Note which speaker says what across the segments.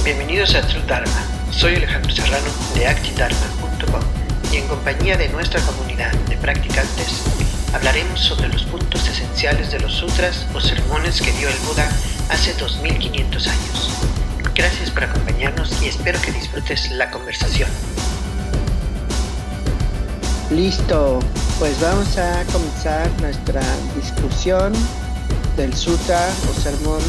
Speaker 1: Bienvenidos a True Dharma. Soy Alejandro Serrano de actidharma.com y en compañía de nuestra comunidad de practicantes hablaremos sobre los puntos esenciales de los sutras o sermones que dio el Buda hace 2500 años. Gracias por acompañarnos y espero que disfrutes la conversación.
Speaker 2: Listo, pues vamos a comenzar nuestra discusión del sutra o sermón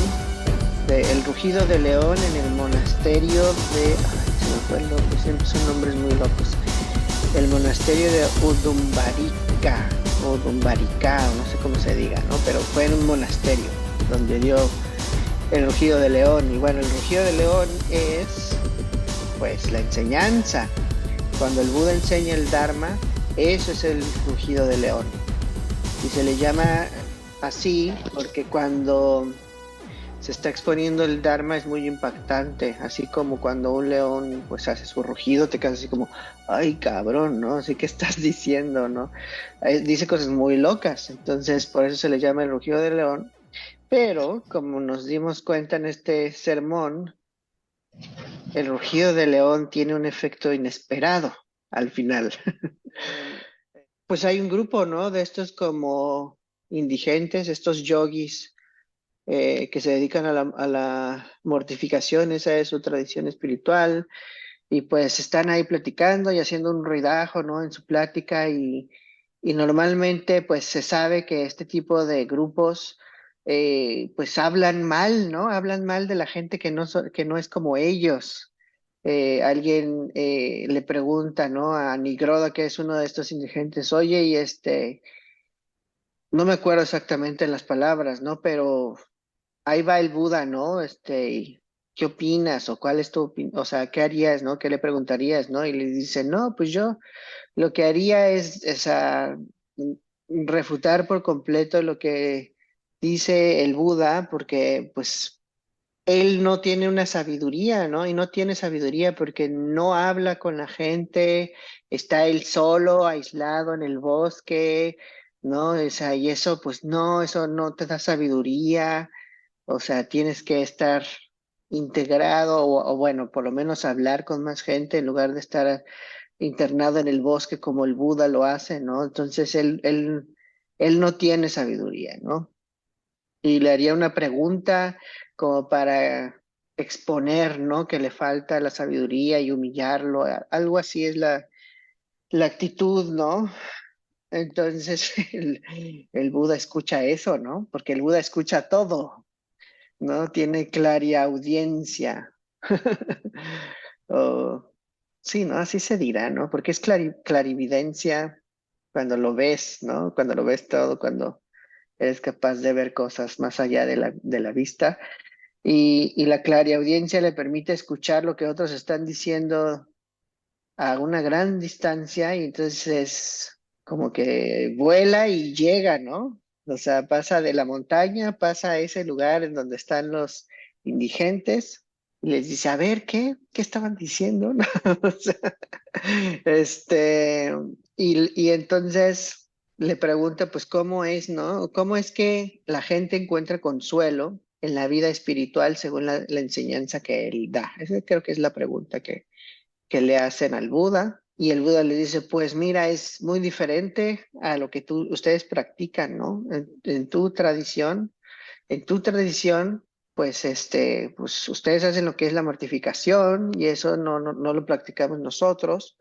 Speaker 2: de El Rugido de León en el monasterio de... se me fue el nombre, siempre son nombres muy locos. El monasterio de Udumbarika, o no sé cómo se diga, ¿no? Pero fue en un monasterio donde dio el Rugido de León. Y bueno, el Rugido de León es, pues, la enseñanza. Cuando el Buda enseña el Dharma, eso es el Rugido de León. Y se le llama así porque cuando se está exponiendo el Dharma es muy impactante, así como cuando un león pues hace su rugido, te quedas así como, ay cabrón, ¿no? Así que estás diciendo, ¿no? Dice cosas muy locas, entonces por eso se le llama el Rugido de León, pero como nos dimos cuenta en este sermón, el Rugido de León tiene un efecto inesperado al final. Pues hay un grupo, ¿no? De estos como indigentes, estos yogis, que se dedican a la mortificación, esa es su tradición espiritual, y pues están ahí platicando y haciendo un ruidajo, ¿no? En su plática y normalmente pues se sabe que este tipo de grupos pues hablan mal, ¿no? Hablan mal de la gente que no es como ellos. Alguien le pregunta, ¿no? A Nigroda, que es uno de estos indigentes, oye, y no me acuerdo exactamente en las palabras, ¿no? Pero ahí va el Buda, ¿no? Y ¿qué opinas? ¿O cuál es tu opinión? O sea, ¿qué harías, no? ¿Qué le preguntarías, no? Y le dice, no, pues yo lo que haría es refutar por completo lo que dice el Buda, porque pues él no tiene una sabiduría, ¿no? Y no tiene sabiduría porque no habla con la gente, está él solo, aislado en el bosque, ¿no? O sea, y eso, pues no, eso no te da sabiduría. O sea, tienes que estar integrado o bueno, por lo menos hablar con más gente en lugar de estar internado en el bosque como el Buda lo hace, ¿no? Entonces él no tiene sabiduría, ¿no? Y le haría una pregunta como para exponer, ¿no? Que le falta la sabiduría y humillarlo. Algo así es la actitud, ¿no? Entonces el Buda escucha eso, ¿no? Porque el Buda escucha todo, ¿no? Tiene clariaudiencia. O, sí, ¿no? Así se dirá, ¿no? Porque es clarividencia cuando lo ves, ¿no? Cuando lo ves todo, cuando eres capaz de ver cosas más allá de la vista. Y la clariaudiencia le permite escuchar lo que otros están diciendo a una gran distancia y entonces como que vuela y llega, ¿no? O sea, pasa de la montaña, pasa a ese lugar en donde están los indigentes y les dice, a ver, ¿qué estaban diciendo? ¿No? O sea, este, y entonces le pregunta, pues, ¿cómo es, no? ¿Cómo es que la gente encuentra consuelo en la vida espiritual según la enseñanza que él da? Esa creo que es la pregunta que le hacen al Buda. Y el Buda le dice, pues mira, es muy diferente a lo que ustedes practican, ¿no? En tu tradición, pues pues ustedes hacen lo que es la mortificación y eso no lo practicamos nosotros.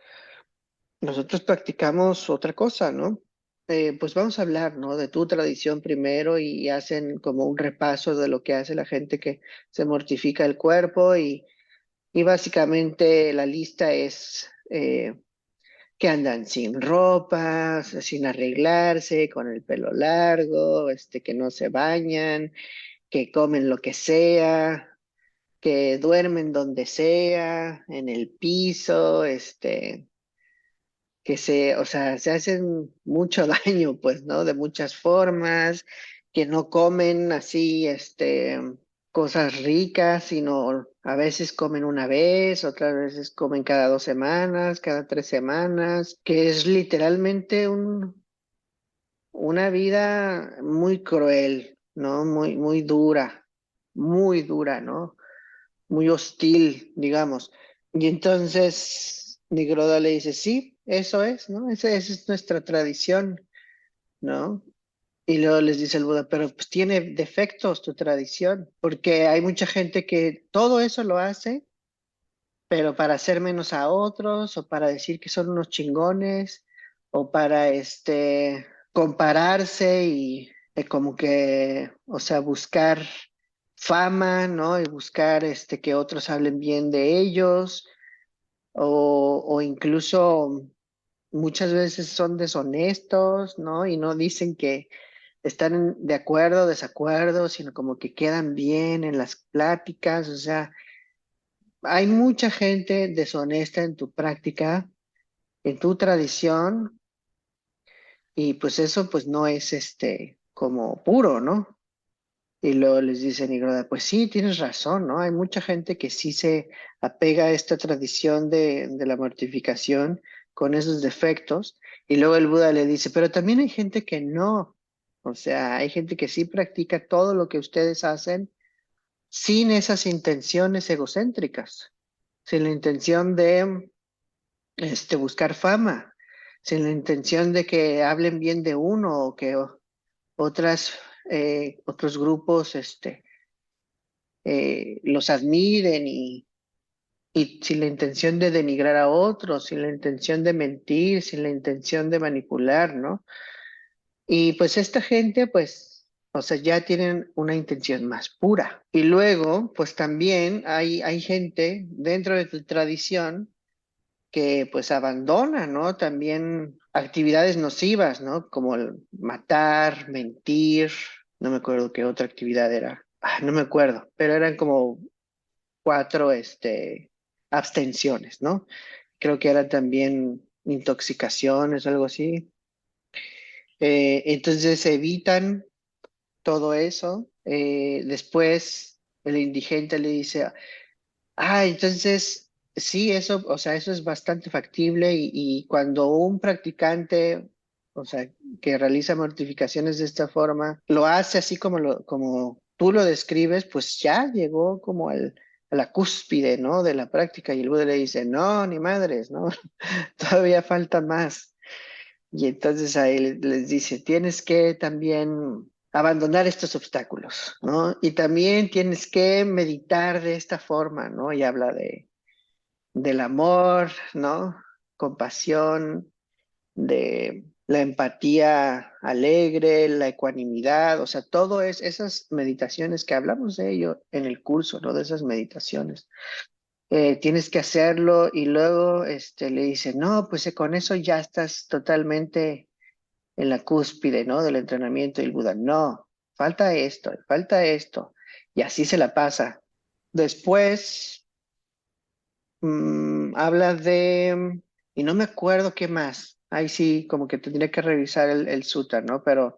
Speaker 2: Nosotros practicamos otra cosa, ¿no? Pues vamos a hablar, ¿no? De tu tradición primero y hacen como un repaso de lo que hace la gente que se mortifica el cuerpo y básicamente la lista es que andan sin ropa, sin arreglarse, con el pelo largo, que no se bañan, que comen lo que sea, que duermen donde sea, en el piso, o sea, se hacen mucho daño, pues, ¿no? De muchas formas, que no comen así, cosas ricas, sino a veces comen una vez, otras veces comen cada 2 semanas, cada 3 semanas, que es literalmente una vida muy cruel, ¿no? Muy dura, ¿no? muy hostil, digamos. Y entonces Nigroda le dice, sí, eso es, ¿no? Esa es nuestra tradición, ¿no? Y luego les dice el Buda, pero pues tiene defectos tu tradición, porque hay mucha gente que todo eso lo hace, pero para hacer menos a otros, o para decir que son unos chingones, o para compararse y como que, o sea, buscar fama, ¿no? Y buscar que otros hablen bien de ellos, o incluso muchas veces son deshonestos, ¿no? Y no dicen que están de acuerdo o desacuerdo, sino como que quedan bien en las pláticas. O sea, hay mucha gente deshonesta en tu práctica, en tu tradición, y pues eso pues no es como puro, ¿no? Y luego les dice Nigroda, pues sí, tienes razón, ¿no? Hay mucha gente que sí se apega a esta tradición de la mortificación con esos defectos. Y luego el Buda le dice, pero también hay gente que no. O sea, hay gente que sí practica todo lo que ustedes hacen sin esas intenciones egocéntricas, sin la intención de buscar fama, sin la intención de que hablen bien de uno o que otros grupos los admiren y sin la intención de denigrar a otros, sin la intención de mentir, sin la intención de manipular, ¿no? Y pues esta gente, pues, o sea, ya tienen una intención más pura. Y luego, pues también hay gente dentro de tu tradición que pues abandona, ¿no? También actividades nocivas, ¿no? Como el matar, mentir, no me acuerdo qué otra actividad era. No me acuerdo, pero eran como cuatro, abstenciones, ¿no? Creo que eran también intoxicaciones, algo así. Entonces evitan todo eso. Después el indigente le dice, entonces sí, eso, o sea, eso es bastante factible y cuando un practicante, o sea, que realiza mortificaciones de esta forma, lo hace así como tú lo describes, pues ya llegó como a la cúspide, ¿no? De la práctica y el Buda le dice, no, ni madres, ¿no? Todavía falta más. Y entonces ahí les dice, tienes que también abandonar estos obstáculos, ¿no? Y también tienes que meditar de esta forma, ¿no? Y habla del amor, ¿no? Compasión, de la empatía alegre, la ecuanimidad, o sea, todo es esas meditaciones que hablamos de ello en el curso, ¿no? De esas meditaciones. Tienes que hacerlo y luego le dice, no, pues con eso ya estás totalmente en la cúspide, ¿no? Del entrenamiento y el Buda, no, falta esto, y así se la pasa. Después habla y no me acuerdo qué más, ahí sí, como que tendría que revisar el sutta, ¿no? Pero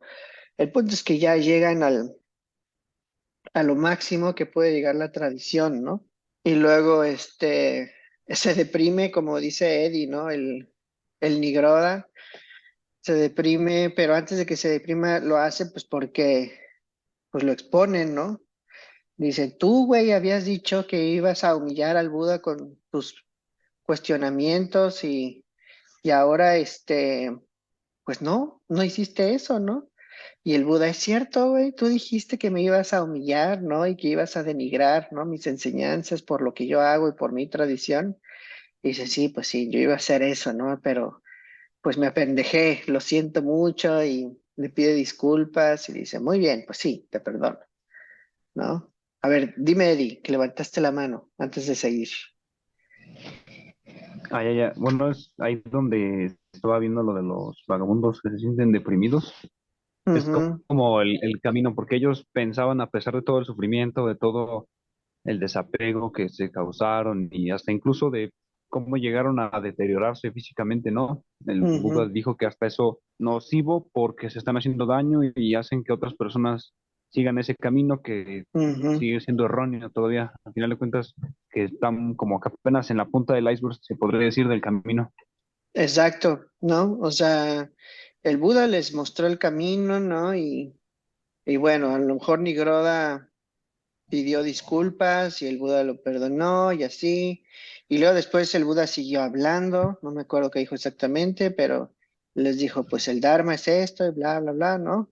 Speaker 2: el punto es que ya llegan a lo máximo que puede llegar la tradición, ¿no? Y luego se deprime, como dice Eddie, ¿no? El Nigroda se deprime, pero antes de que se deprima lo hace pues porque pues lo exponen, ¿no? Dice, tú, güey, habías dicho que ibas a humillar al Buda con tus cuestionamientos y ahora, pues no hiciste eso, ¿no? Y el Buda, es cierto, güey, tú dijiste que me ibas a humillar, ¿no? Y que ibas a denigrar, ¿no? Mis enseñanzas por lo que yo hago y por mi tradición. Y dice, sí, pues sí, yo iba a hacer eso, ¿no? Pero pues me apendejé, lo siento mucho y le pide disculpas y dice, muy bien, pues sí, te perdono, ¿no? A ver, dime, Eddie, que levantaste la mano antes de seguir.
Speaker 3: Ah, ya, ya. Bueno, es ahí donde estaba viendo lo de los vagabundos que se sienten deprimidos. Es
Speaker 2: Ujú,
Speaker 3: como el camino, porque ellos pensaban, a pesar de todo el sufrimiento, de todo el desapego que se causaron y hasta incluso de cómo llegaron a deteriorarse físicamente, ¿no? El Buda
Speaker 2: ujú,
Speaker 3: dijo que hasta eso nocivo porque se están haciendo daño y hacen que otras personas sigan ese camino que
Speaker 2: ujú.
Speaker 3: sigue siendo erróneo todavía. Al final de cuentas, que están como que apenas en la punta del iceberg, se podría decir, del camino.
Speaker 2: Exacto, ¿no? O sea, el Buda les mostró el camino, ¿no? Y bueno, a lo mejor Nigroda, pidió disculpas y el Buda lo perdonó y así. Y luego después el Buda siguió hablando, no me acuerdo qué dijo exactamente, pero les dijo, pues el Dharma es esto y bla, bla, bla, ¿no?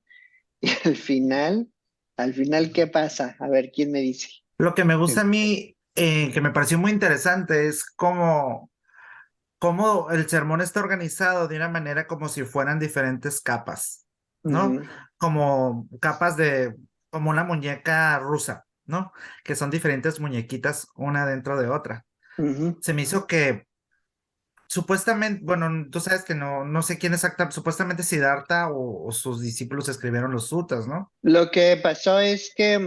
Speaker 2: Y al final, ¿qué pasa? A ver, ¿quién me dice?
Speaker 4: Lo que me gusta
Speaker 3: Sí.
Speaker 4: a mí, que me pareció muy interesante, es cómo el sermón está organizado de una manera como si fueran diferentes capas, ¿no?
Speaker 2: Ujú,
Speaker 4: Como capas como una muñeca rusa, ¿no? Que son diferentes muñequitas una dentro de otra.
Speaker 2: ujú.
Speaker 4: Se me hizo que supuestamente, bueno, tú sabes que no sé quién exacta, supuestamente Siddhartha o sus discípulos escribieron los sutras, ¿no?
Speaker 2: Lo que pasó es que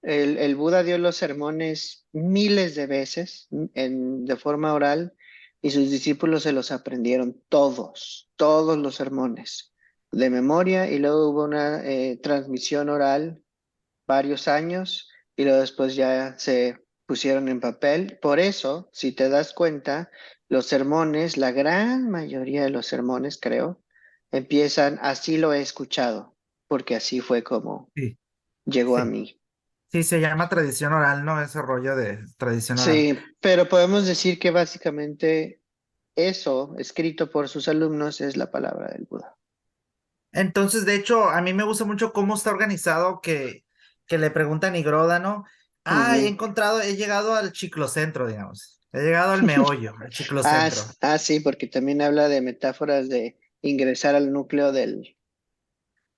Speaker 2: el Buda dio los sermones miles de veces de forma oral y sus discípulos se los aprendieron todos los sermones de memoria y luego hubo una transmisión oral varios años y luego después ya se pusieron en papel. Por eso, si te das cuenta, los sermones, la gran mayoría de los sermones, creo, empiezan así lo he escuchado, porque así fue como
Speaker 4: Sí,
Speaker 2: llegó a
Speaker 4: sí.
Speaker 2: mí.
Speaker 4: Sí, se llama tradición oral, ¿no? Ese rollo de tradición oral.
Speaker 2: Sí, pero podemos decir que básicamente eso, escrito por sus alumnos, es la palabra del Buda.
Speaker 4: Entonces, de hecho, a mí me gusta mucho cómo está organizado que le preguntan a Nigroda, ¿no? Ah,
Speaker 2: Ujú.
Speaker 4: he llegado al chiclocentro, digamos. He llegado al meollo, al chiclocentro.
Speaker 2: Sí, porque también habla de metáforas de ingresar al núcleo del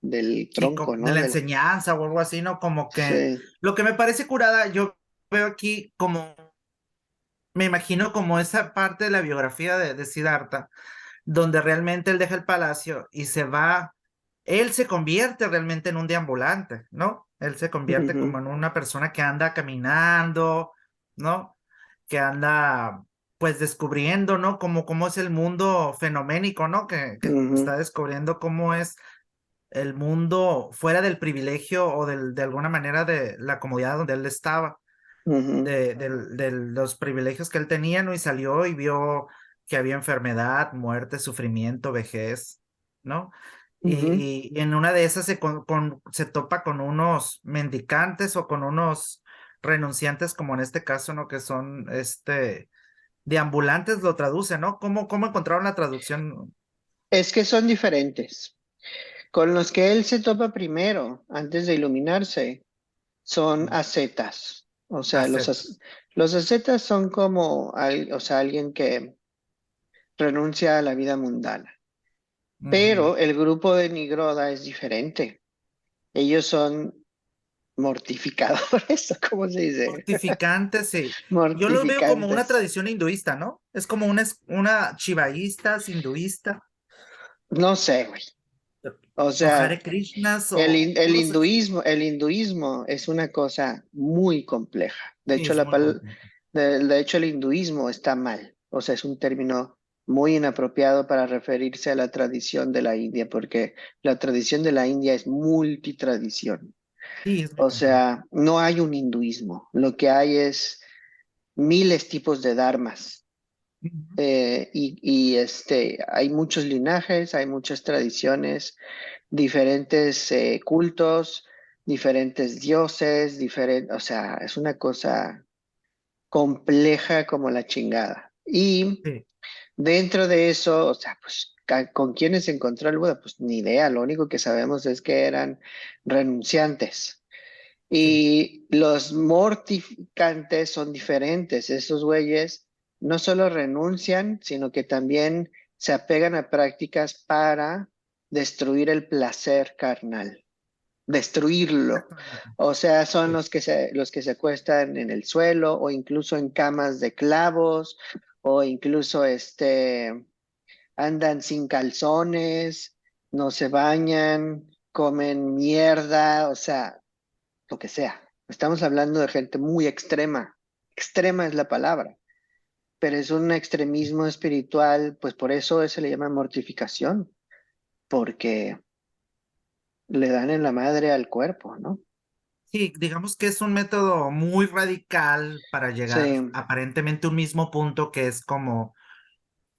Speaker 4: Sí,
Speaker 2: tronco,
Speaker 4: de
Speaker 2: ¿no?
Speaker 4: la enseñanza o algo así, ¿no? Como que
Speaker 2: Sí.
Speaker 4: lo que me parece curada, yo veo aquí como, me imagino como esa parte de la biografía de Siddhartha, donde realmente él deja el palacio y se va, él se convierte realmente en un deambulante, ¿no? Él se convierte como
Speaker 2: Ujú,
Speaker 4: en una persona que anda caminando, ¿no? Que anda pues descubriendo, ¿no? Cómo es el mundo fenoménico, ¿no? Que
Speaker 2: ujú,
Speaker 4: está descubriendo cómo es el mundo fuera del privilegio o de alguna manera de la comodidad donde él estaba
Speaker 2: ujú,
Speaker 4: de los privilegios que él tenía, ¿no? Y salió y vio que había enfermedad, muerte, sufrimiento, vejez, ¿no?
Speaker 2: ujú.
Speaker 4: Y en una de esas se topa con unos mendicantes o con unos renunciantes, como en este caso, ¿no? Que son, deambulantes lo traduce, ¿no? ¿Cómo encontraron la traducción?
Speaker 2: Es que son diferentes. Con los que él se topa primero, antes de iluminarse, son ascetas. O sea,
Speaker 4: Asceta.
Speaker 2: los ascetas son como, o sea, alguien que renuncia a la vida mundana.
Speaker 4: Ujú.
Speaker 2: Pero el grupo de Nigroda es diferente. Ellos son mortificadores, ¿cómo se dice?
Speaker 4: Mortificante, sí. Yo lo veo como una
Speaker 2: Mortificantes.
Speaker 4: tradición hinduista, ¿no? Es como una chivaísta, hinduista,
Speaker 2: No sé, güey. O
Speaker 4: o
Speaker 2: sea,
Speaker 4: Hare Krishnas, o no lo sé.
Speaker 2: el hinduismo es una cosa muy compleja. De
Speaker 4: Sí,
Speaker 2: hecho,
Speaker 4: es muy complejo.
Speaker 2: de hecho, el hinduismo está mal. O sea, es un término muy inapropiado para referirse a la tradición de la India, porque la tradición de la India es multitradición.
Speaker 4: Sí, es muy
Speaker 2: O
Speaker 4: complejo.
Speaker 2: sea, no hay un hinduismo. Lo que hay es miles tipos de dharmas.
Speaker 4: Ujú.
Speaker 2: Hay muchos linajes, hay muchas tradiciones, diferentes cultos, diferentes dioses, o sea, es una cosa compleja como la chingada. Y
Speaker 4: Sí,
Speaker 2: dentro de eso, o sea, pues, ¿con quiénes se encontró el Buda? Pues ni idea, lo único que sabemos es que eran renunciantes.
Speaker 4: sí.
Speaker 2: Y los mortificantes son diferentes. Esos güeyes no solo renuncian, sino que también se apegan a prácticas para destruir el placer carnal, destruirlo.
Speaker 4: Exactamente.
Speaker 2: O sea, son
Speaker 4: Sí,
Speaker 2: los que se acuestan en el suelo o incluso en camas de clavos o incluso andan sin calzones, no se bañan, comen mierda, o sea, lo que sea. Estamos hablando de gente muy extrema. Extrema es la palabra, pero es un extremismo espiritual, pues por eso se le llama mortificación, porque le dan en la madre al cuerpo, ¿no?
Speaker 4: sí, digamos que es un método muy radical para
Speaker 2: Sí,
Speaker 4: llegar aparentemente a un mismo punto que es como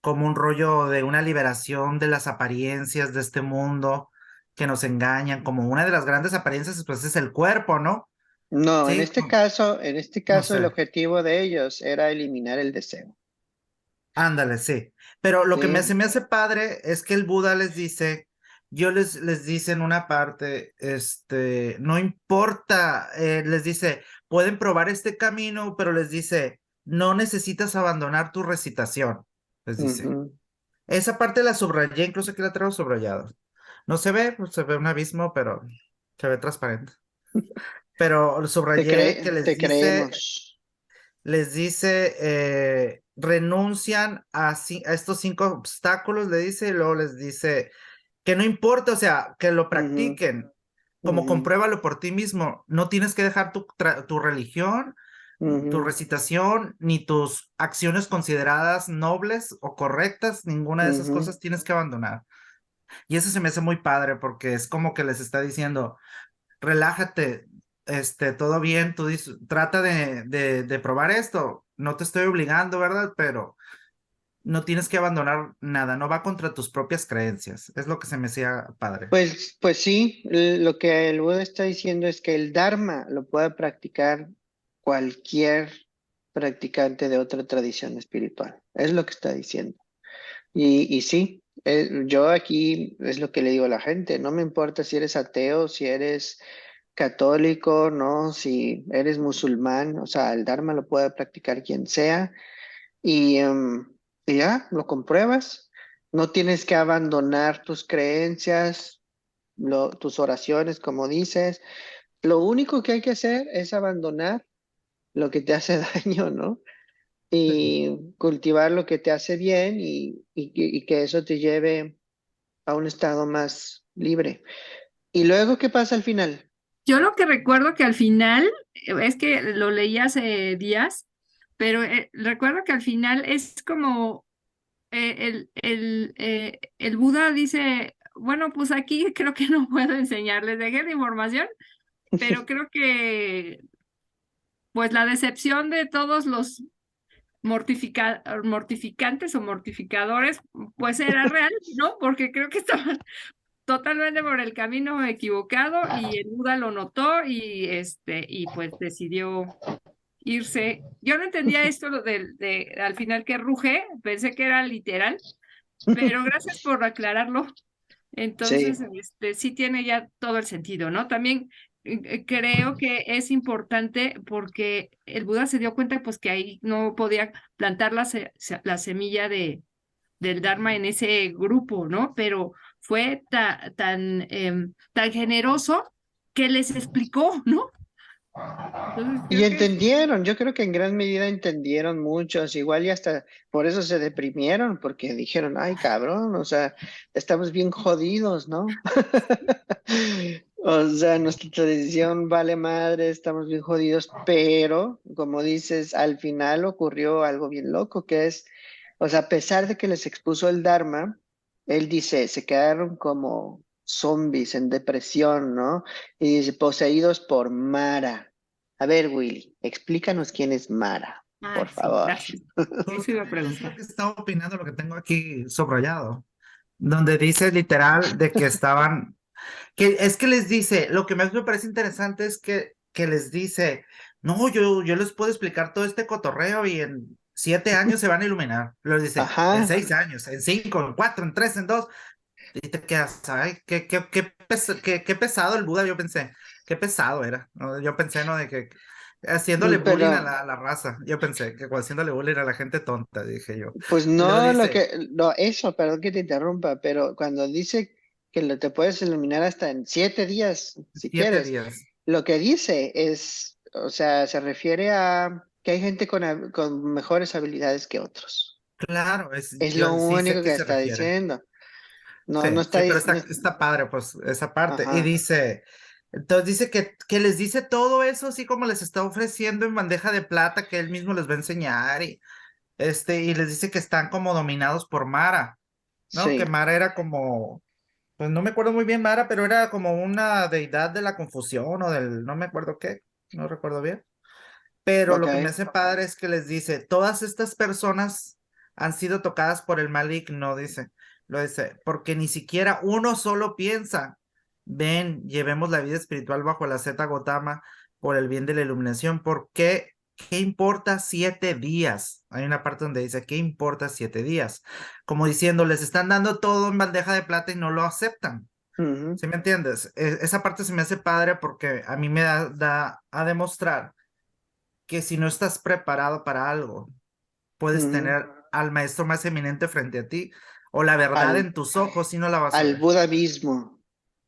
Speaker 4: un rollo de una liberación de las apariencias de este mundo que nos engañan, como una de las grandes apariencias pues es el cuerpo, ¿no?
Speaker 2: No,
Speaker 4: Sí,
Speaker 2: en este
Speaker 4: no
Speaker 2: caso el
Speaker 4: sé.
Speaker 2: objetivo de ellos era eliminar el deseo.
Speaker 4: Ándale, sí. Pero lo que
Speaker 2: Sí.
Speaker 4: se me hace padre es que el Buda les dice, les dice en una parte, no importa, les dice, pueden probar este camino, pero les dice, no necesitas abandonar tu recitación, les dice.
Speaker 2: Ujú.
Speaker 4: Esa parte la subrayé, incluso aquí la traigo subrayada. No se ve, pues se ve un abismo, pero se ve transparente. Pero subrayé que
Speaker 2: Te creemos.
Speaker 4: les dice, renuncian a estos 5 obstáculos, le dice, y luego les dice que no importa, o sea, que lo
Speaker 2: Ujú,
Speaker 4: practiquen, como
Speaker 2: ujú,
Speaker 4: compruébalo por ti mismo. No tienes que dejar tu religión, tu
Speaker 2: ujú,
Speaker 4: recitación, ni tus acciones consideradas nobles o correctas, ninguna de esas
Speaker 2: ujú.
Speaker 4: cosas tienes que abandonar. Y eso se me hace muy padre porque es como que les está diciendo, relájate, todo bien, trata de probar esto, no te estoy obligando, ¿verdad? Pero no tienes que abandonar nada, no va contra tus propias creencias, es lo que se me hacía padre.
Speaker 2: Pues sí, lo que el Buda está diciendo es que el Dharma lo puede practicar cualquier practicante de otra tradición espiritual. Es lo que está diciendo. Y sí, yo aquí es lo que le digo a la gente, no me importa si eres ateo, si eres católico, no, si eres musulmán, o sea, el Dharma lo puede practicar quien sea y, y ya, lo compruebas. No tienes que abandonar tus creencias, tus oraciones, como dices. Lo único que hay que hacer es abandonar lo que te hace daño, ¿no?
Speaker 4: Sí.
Speaker 2: Y cultivar lo que te hace bien y que eso te lleve a un estado más libre. ¿Y luego qué pasa al final?
Speaker 5: Yo lo que recuerdo que al final, es que lo leí hace días, pero recuerdo que al final es como el Buda dice, bueno, pues aquí creo que no puedo enseñarles, dejé la información, pero creo que pues la decepción de todos los mortificantes o mortificadores, pues era real, ¿no? Porque creo que estaban totalmente por el camino equivocado y el Buda lo notó y pues decidió irse. Yo no entendía esto lo al final que ruge, pensé que era literal, pero gracias por aclararlo. Entonces,
Speaker 2: Sí,
Speaker 5: sí tiene ya todo el sentido, ¿no? También creo que es importante porque el Buda se dio cuenta pues que ahí no podía plantar la semilla del Dharma en ese grupo, ¿no? Pero fue tan generoso que les explicó, ¿no? Entonces
Speaker 2: y
Speaker 5: creo que es
Speaker 2: entendieron, yo creo que en gran medida entendieron muchos, igual y hasta por eso se deprimieron, porque dijeron, ay cabrón, o sea, estamos bien jodidos, ¿no? O sea, nuestra tradición vale madre, estamos bien jodidos, pero como dices, al final ocurrió algo bien loco, que es, o sea, a pesar de que les expuso el Dharma, él dice, se quedaron como zombies en depresión, ¿no? Y dice, poseídos por Mara. A ver, Willy, explícanos quién es Mara, por
Speaker 5: sí,
Speaker 2: favor.
Speaker 5: gracias. Eso iba a
Speaker 4: Es lo
Speaker 5: preguntar.
Speaker 4: que estaba opinando, lo que tengo aquí subrayado, donde dice literal de que estaban, que es que les dice, lo que más me parece interesante es que les dice, no, yo les puedo explicar todo este cotorreo y en 7 años se van a iluminar. Les dice, en
Speaker 2: Ajá,
Speaker 4: 6 años, en 5, en 4, en 3, en 2. Y te quedas, ay, qué pesado el Buda, yo pensé, qué pesado era, ¿no? Yo pensé, ¿no? De que haciéndole bullying a
Speaker 2: pero
Speaker 4: la raza, yo pensé que haciéndole bullying a la gente tonta, dije yo.
Speaker 2: pues
Speaker 4: Y luego
Speaker 2: no
Speaker 4: dice,
Speaker 2: no, eso, perdón que te interrumpa, pero cuando dice que te puedes iluminar hasta en 7 días, si
Speaker 4: 7
Speaker 2: quieres,
Speaker 4: días.
Speaker 2: lo que dice es, o sea, se refiere a que hay gente con mejores habilidades que otros.
Speaker 4: Claro,
Speaker 2: Es lo
Speaker 4: yo sí sé
Speaker 2: único
Speaker 4: que
Speaker 2: que
Speaker 4: se
Speaker 2: está
Speaker 4: refiere.
Speaker 2: diciendo. No, no
Speaker 4: Sí,
Speaker 2: está,
Speaker 4: sí, pero
Speaker 2: no
Speaker 4: está padre, pues, esa parte. Y
Speaker 2: ajá,
Speaker 4: dice, entonces dice que les dice todo eso, así como les está ofreciendo en bandeja de plata, que él mismo les va a enseñar, y les dice que están como dominados por Mara, ¿no? Que
Speaker 2: sí,
Speaker 4: Mara era como, pues no me acuerdo muy bien Mara, pero era como una deidad de la confusión o no me acuerdo qué, no recuerdo bien. Pero
Speaker 2: ok,
Speaker 4: lo que me hace padre es que les dice, todas estas personas han sido tocadas por el maligno, dice, lo dice, porque ni siquiera uno solo piensa, ven, llevemos la vida espiritual bajo la Zeta Gotama, por el bien de la iluminación. ¿Por qué? ¿Qué importa 7 días? Hay una parte donde dice, ¿qué importa 7 días? Como diciendo, les están dando todo en bandeja de plata y no lo aceptan.
Speaker 2: Ujú,
Speaker 4: ¿Sí me entiendes? Esa parte se me hace padre porque a mí me da a demostrar que si no estás preparado para algo, puedes
Speaker 2: ujú.
Speaker 4: tener al maestro más eminente frente a ti o la verdad
Speaker 2: Al,
Speaker 4: en tus ojos y no la vas a
Speaker 2: al
Speaker 4: ver.
Speaker 2: Buda mismo.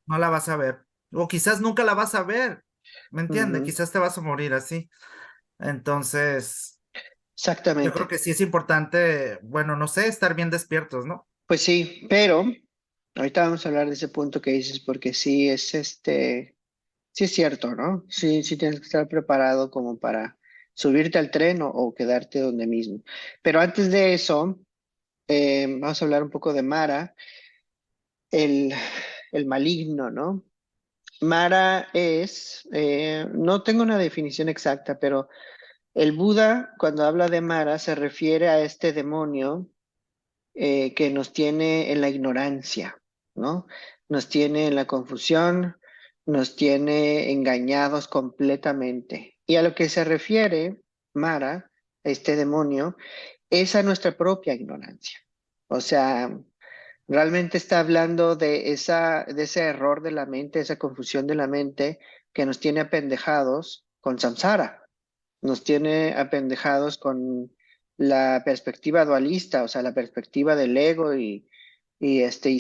Speaker 4: No la vas a ver. O quizás nunca la vas a ver. ¿Me entiendes?
Speaker 2: Ujú,
Speaker 4: Quizás te vas a morir así. Entonces, yo creo
Speaker 2: exactamente.
Speaker 4: que sí es importante, bueno, no sé, estar bien despiertos, ¿no?
Speaker 2: Pues sí, pero ahorita vamos a hablar de ese punto que dices, porque sí es sí es cierto, ¿no? Sí, sí tienes que estar preparado como para subirte al tren o quedarte donde mismo. Pero antes de eso, vamos a hablar un poco de Mara, el, el maligno, ¿no? Mara es, no tengo una definición exacta, pero el Buda, cuando habla de Mara, se refiere a este demonio que nos tiene en la ignorancia, ¿no? Nos tiene en la confusión, nos tiene engañados completamente. Y a lo que se refiere Mara, este demonio, es a nuestra propia ignorancia. O sea, realmente está hablando de de ese error de la mente, esa confusión de la mente que nos tiene apendejados con samsara, nos tiene apendejados con la perspectiva dualista, o sea, la perspectiva del ego y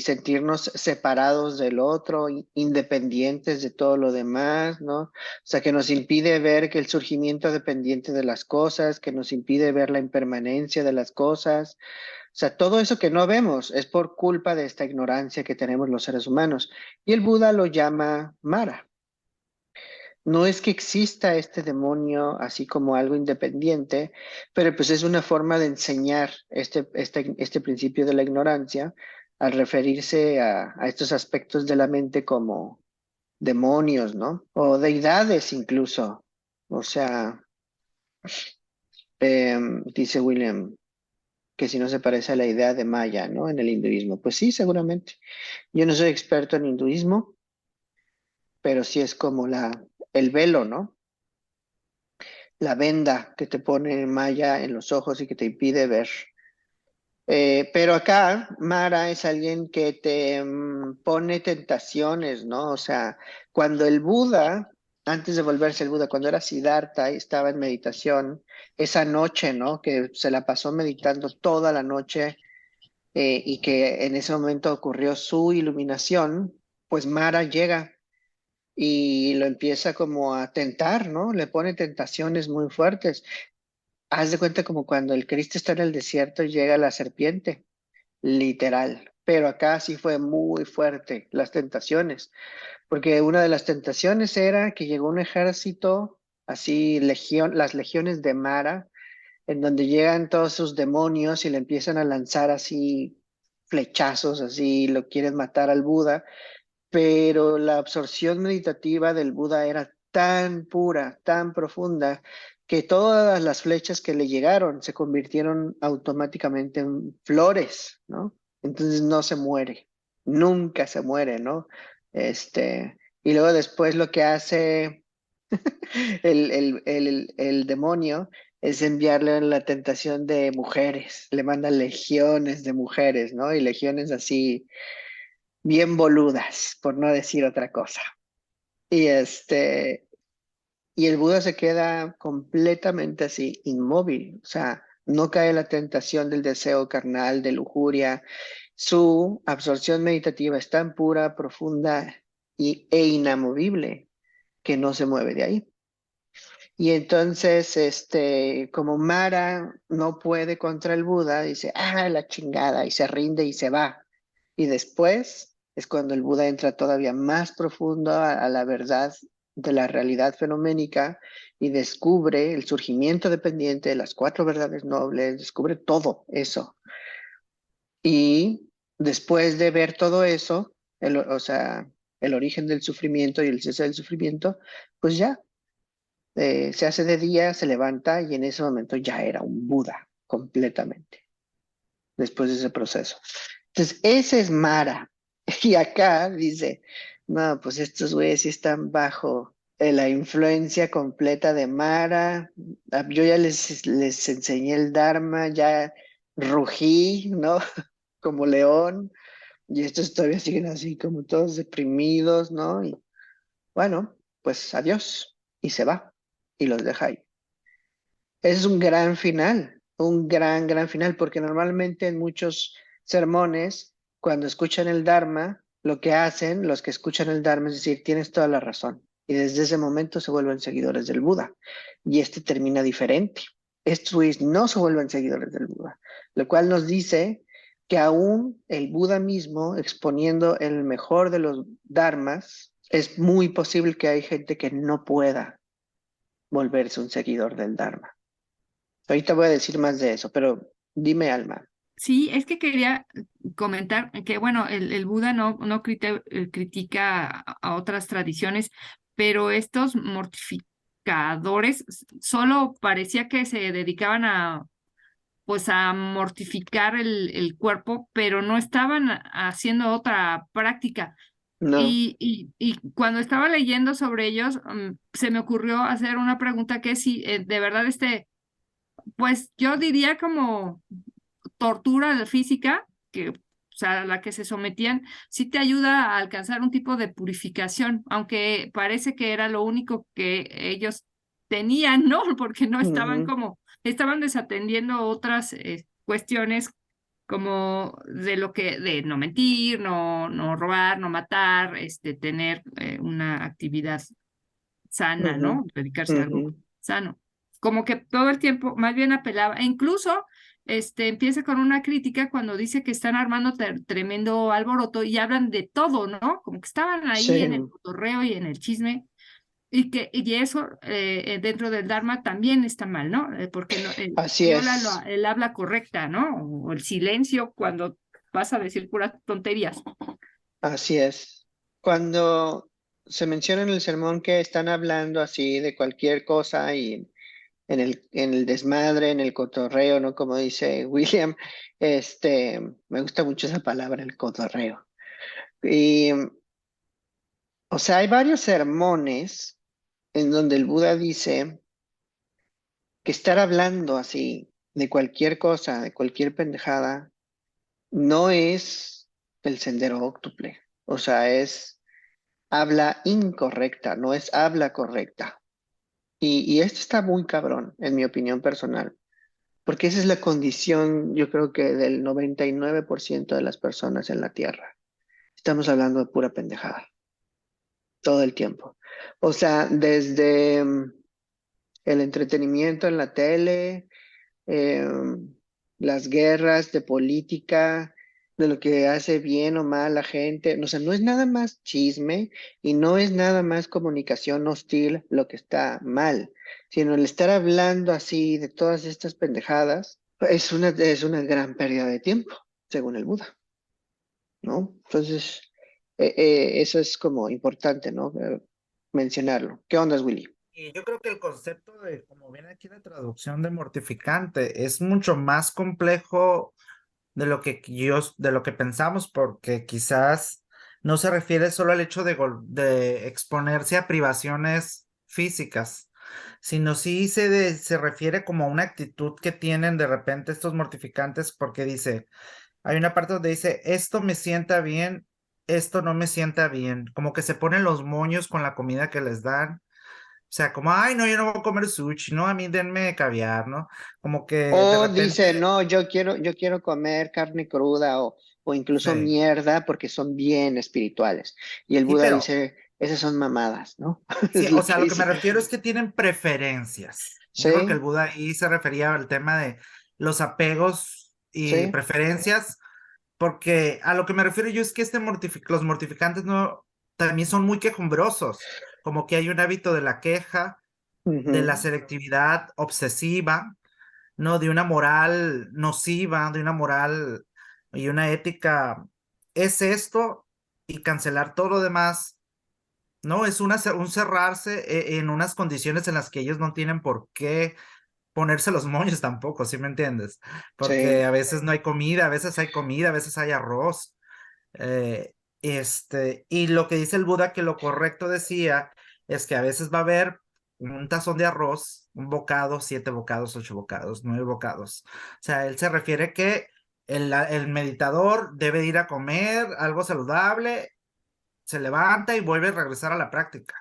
Speaker 2: sentirnos separados del otro, independientes de todo lo demás, ¿no? O sea, que nos impide ver que el surgimiento dependiente de las cosas, que nos impide ver la impermanencia de las cosas. O sea, todo eso que no vemos es por culpa de esta ignorancia que tenemos los seres humanos. Y el Buda lo llama Mara. No es que exista este demonio así como algo independiente, pero pues es una forma de enseñar este principio de la ignorancia al referirse a estos aspectos de la mente como demonios, ¿no? O deidades incluso. O sea, dice William que si no se parece a la idea de Maya, ¿no? En el hinduismo. Pues sí, seguramente. Yo no soy experto en hinduismo, pero sí es como el velo, ¿no? La venda que te pone Maya en los ojos y que te impide ver. Pero acá Mara es alguien que te pone tentaciones, ¿no? O sea, cuando el Buda, antes de volverse el Buda, cuando era Siddhartha y estaba en meditación, esa noche, ¿no? Que se la pasó meditando toda la noche y que en ese momento ocurrió su iluminación, pues Mara llega y lo empieza como a tentar, ¿no? Le pone tentaciones muy fuertes. Haz de cuenta como cuando el Cristo está en el desierto y llega la serpiente, literal. Pero acá sí fue muy fuerte las tentaciones, porque una de las tentaciones era que llegó un ejército, así, las legiones de Mara, en donde llegan todos sus demonios y le empiezan a lanzar así flechazos, así, lo quieren matar al Buda, pero la absorción meditativa del Buda era tan pura, tan profunda, que todas las flechas que le llegaron se convirtieron automáticamente en flores, ¿no? Entonces no se muere, nunca se muere, ¿no? Y luego después lo que hace el demonio es enviarle la tentación de mujeres, le manda legiones de mujeres, ¿no? Y legiones así bien boludas, por no decir otra cosa. Y y el Buda se queda completamente así, inmóvil, o sea, no cae en la tentación del deseo carnal, de lujuria. Su absorción meditativa es tan pura, profunda e inamovible que no se mueve de ahí. Y entonces, como Mara no puede contra el Buda, dice, ah, la chingada, y se rinde y se va. Y después es cuando el Buda entra todavía más profundo a la verdad de la realidad fenoménica y descubre el surgimiento dependiente de las 4 verdades nobles, descubre todo eso. Y después de ver todo eso, o sea, el origen del sufrimiento y el cese del sufrimiento, pues ya se hace de día, se levanta y en ese momento ya era un Buda completamente, después de ese proceso. Entonces, ese es Mara. Y acá dice, no, pues estos güeyes sí están bajo la influencia completa de Mara. Yo ya les enseñé el Dharma, ya rugí, ¿no? Como león, y estos todavía siguen así como todos deprimidos, ¿no? Y bueno, pues adiós, y se va, y los deja ahí. Es un gran final, un gran final, porque normalmente en muchos sermones, cuando escuchan el Dharma, lo que hacen, los que escuchan el Dharma, es decir, tienes toda la razón. Y desde ese momento se vuelven seguidores del Buda. Y este termina diferente. Estos no se vuelven seguidores del Buda, lo cual nos dice que aún el Buda mismo, exponiendo el mejor de los dharmas, es muy posible que hay gente que no pueda volverse un seguidor del Dharma. Ahorita voy a decir más de eso, pero dime, Alma.
Speaker 5: Sí, es que quería comentar que, bueno, el Buda no critica a otras tradiciones, pero estos mortificadores solo parecía que se dedicaban pues a mortificar el cuerpo, pero no estaban haciendo otra práctica.
Speaker 2: No.
Speaker 5: Y cuando estaba leyendo sobre ellos, se me ocurrió hacer una pregunta que es si de verdad pues yo diría como tortura física, que, o sea, a la que se sometían, sí te ayuda a alcanzar un tipo de purificación, aunque parece que era lo único que ellos tenían, ¿no? Porque no estaban
Speaker 2: Ujú,
Speaker 5: estaban desatendiendo otras cuestiones como de no mentir, no robar, no matar, tener una actividad sana,
Speaker 2: ujú,
Speaker 5: ¿no? Dedicarse a
Speaker 2: ujú,
Speaker 5: algo sano. Como que todo el tiempo más bien apelaba, e incluso empieza con una crítica cuando dice que están armando tremendo alboroto y hablan de todo, ¿no? Como que estaban ahí
Speaker 2: sí,
Speaker 5: en el cotorreo y en el chisme. Y eso dentro del Dharma también está mal, ¿no? Porque no,
Speaker 2: así
Speaker 5: viola
Speaker 2: es,
Speaker 5: el habla correcta, ¿no? O el silencio cuando vas a decir puras tonterías.
Speaker 2: así es. Cuando se menciona en el sermón que están hablando así de cualquier cosa y en el desmadre, en el cotorreo, ¿no? Como dice William, me gusta mucho esa palabra, el cotorreo. Y, o sea, hay varios sermones en donde el Buda dice que estar hablando así de cualquier cosa, de cualquier pendejada, no es el sendero óctuple. O sea, es habla incorrecta, no es habla correcta. Y esto está muy cabrón, en mi opinión personal, porque esa es la condición, yo creo que del 99% de las personas en la Tierra. Estamos hablando de pura pendejada, todo el tiempo. O sea, desde el entretenimiento en la tele, eh, las guerras de política, de lo que hace bien o mal la gente. O sea, no es nada más chisme y no es nada más comunicación hostil lo que está mal, sino el estar hablando así de todas estas pendejadas es una gran pérdida de tiempo, según el Buda, ¿no? Entonces, eso es como importante, ¿no? Mencionarlo. ¿Qué onda, Willy?
Speaker 4: Y yo creo que el concepto de, como viene aquí la traducción de mortificante, es mucho más complejo de lo que pensamos, porque quizás no se refiere solo al hecho de exponerse a privaciones físicas, sino sí se refiere como a una actitud que tienen de repente estos mortificantes, porque dice, hay una parte donde dice, esto me sienta bien, esto no me sienta bien, como que se ponen los moños con la comida que les dan. O sea, como, ay, no, yo no voy a comer sushi, no, a mí denme caviar, ¿no? Como que de
Speaker 2: O
Speaker 4: repente,
Speaker 2: dice, no, yo quiero comer carne cruda o incluso
Speaker 4: sí,
Speaker 2: mierda porque son bien espirituales. Y el
Speaker 4: sí,
Speaker 2: Buda
Speaker 4: pero
Speaker 2: dice, esas son mamadas, ¿no?
Speaker 4: sí,
Speaker 2: Es
Speaker 4: o
Speaker 2: lo
Speaker 4: sea,
Speaker 2: que
Speaker 4: lo que me
Speaker 2: dice.
Speaker 4: refiero es que tienen preferencias. Yo creo que el
Speaker 2: Sí,
Speaker 4: Buda ahí se refería al tema de los apegos y
Speaker 2: sí,
Speaker 4: preferencias, porque a lo que me refiero yo es que los mortificantes no, también son muy quejumbrosos, como que hay un hábito de la queja, de la
Speaker 2: ujú,
Speaker 4: selectividad obsesiva, ¿no? De una moral nociva, de una moral y una ética, es esto y cancelar todo lo demás, ¿no? Es un cerrarse en unas condiciones en las que ellos no tienen por qué ponerse los moños tampoco, ¿sí me entiendes? Porque
Speaker 2: sí,
Speaker 4: a veces no hay comida, a veces hay comida, a veces hay arroz. Y lo que dice el Buda, que lo correcto decía, es que a veces va a haber un tazón de arroz, un bocado, 7 bocados, 8 bocados, 9 bocados. O sea, él se refiere que el meditador debe ir a comer algo saludable, se levanta y vuelve a regresar a la práctica.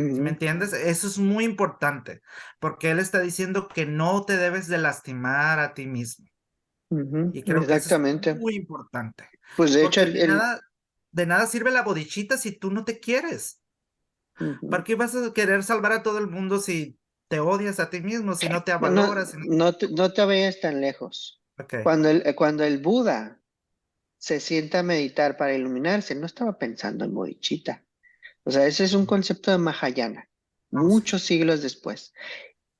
Speaker 4: ¿Sí me
Speaker 2: Ujú,
Speaker 4: entiendes? Eso es muy importante, porque él está diciendo que no te debes de lastimar a ti mismo.
Speaker 2: ujú,
Speaker 4: Y creo que eso es
Speaker 2: exactamente.
Speaker 4: muy importante,
Speaker 2: Pues de hecho,
Speaker 4: porque de nada sirve la bodichita si tú no te quieres.
Speaker 2: ujú.
Speaker 4: ¿Para qué vas a querer salvar a todo el mundo si te odias a ti mismo, si no te
Speaker 2: No,
Speaker 4: valoras?
Speaker 2: no te vayas tan lejos.
Speaker 4: Ok,
Speaker 2: Cuando el Buda se sienta a meditar para iluminarse, no estaba pensando en bodichita. O sea, ese es un concepto de Mahayana,
Speaker 4: no, sí,
Speaker 2: muchos siglos después.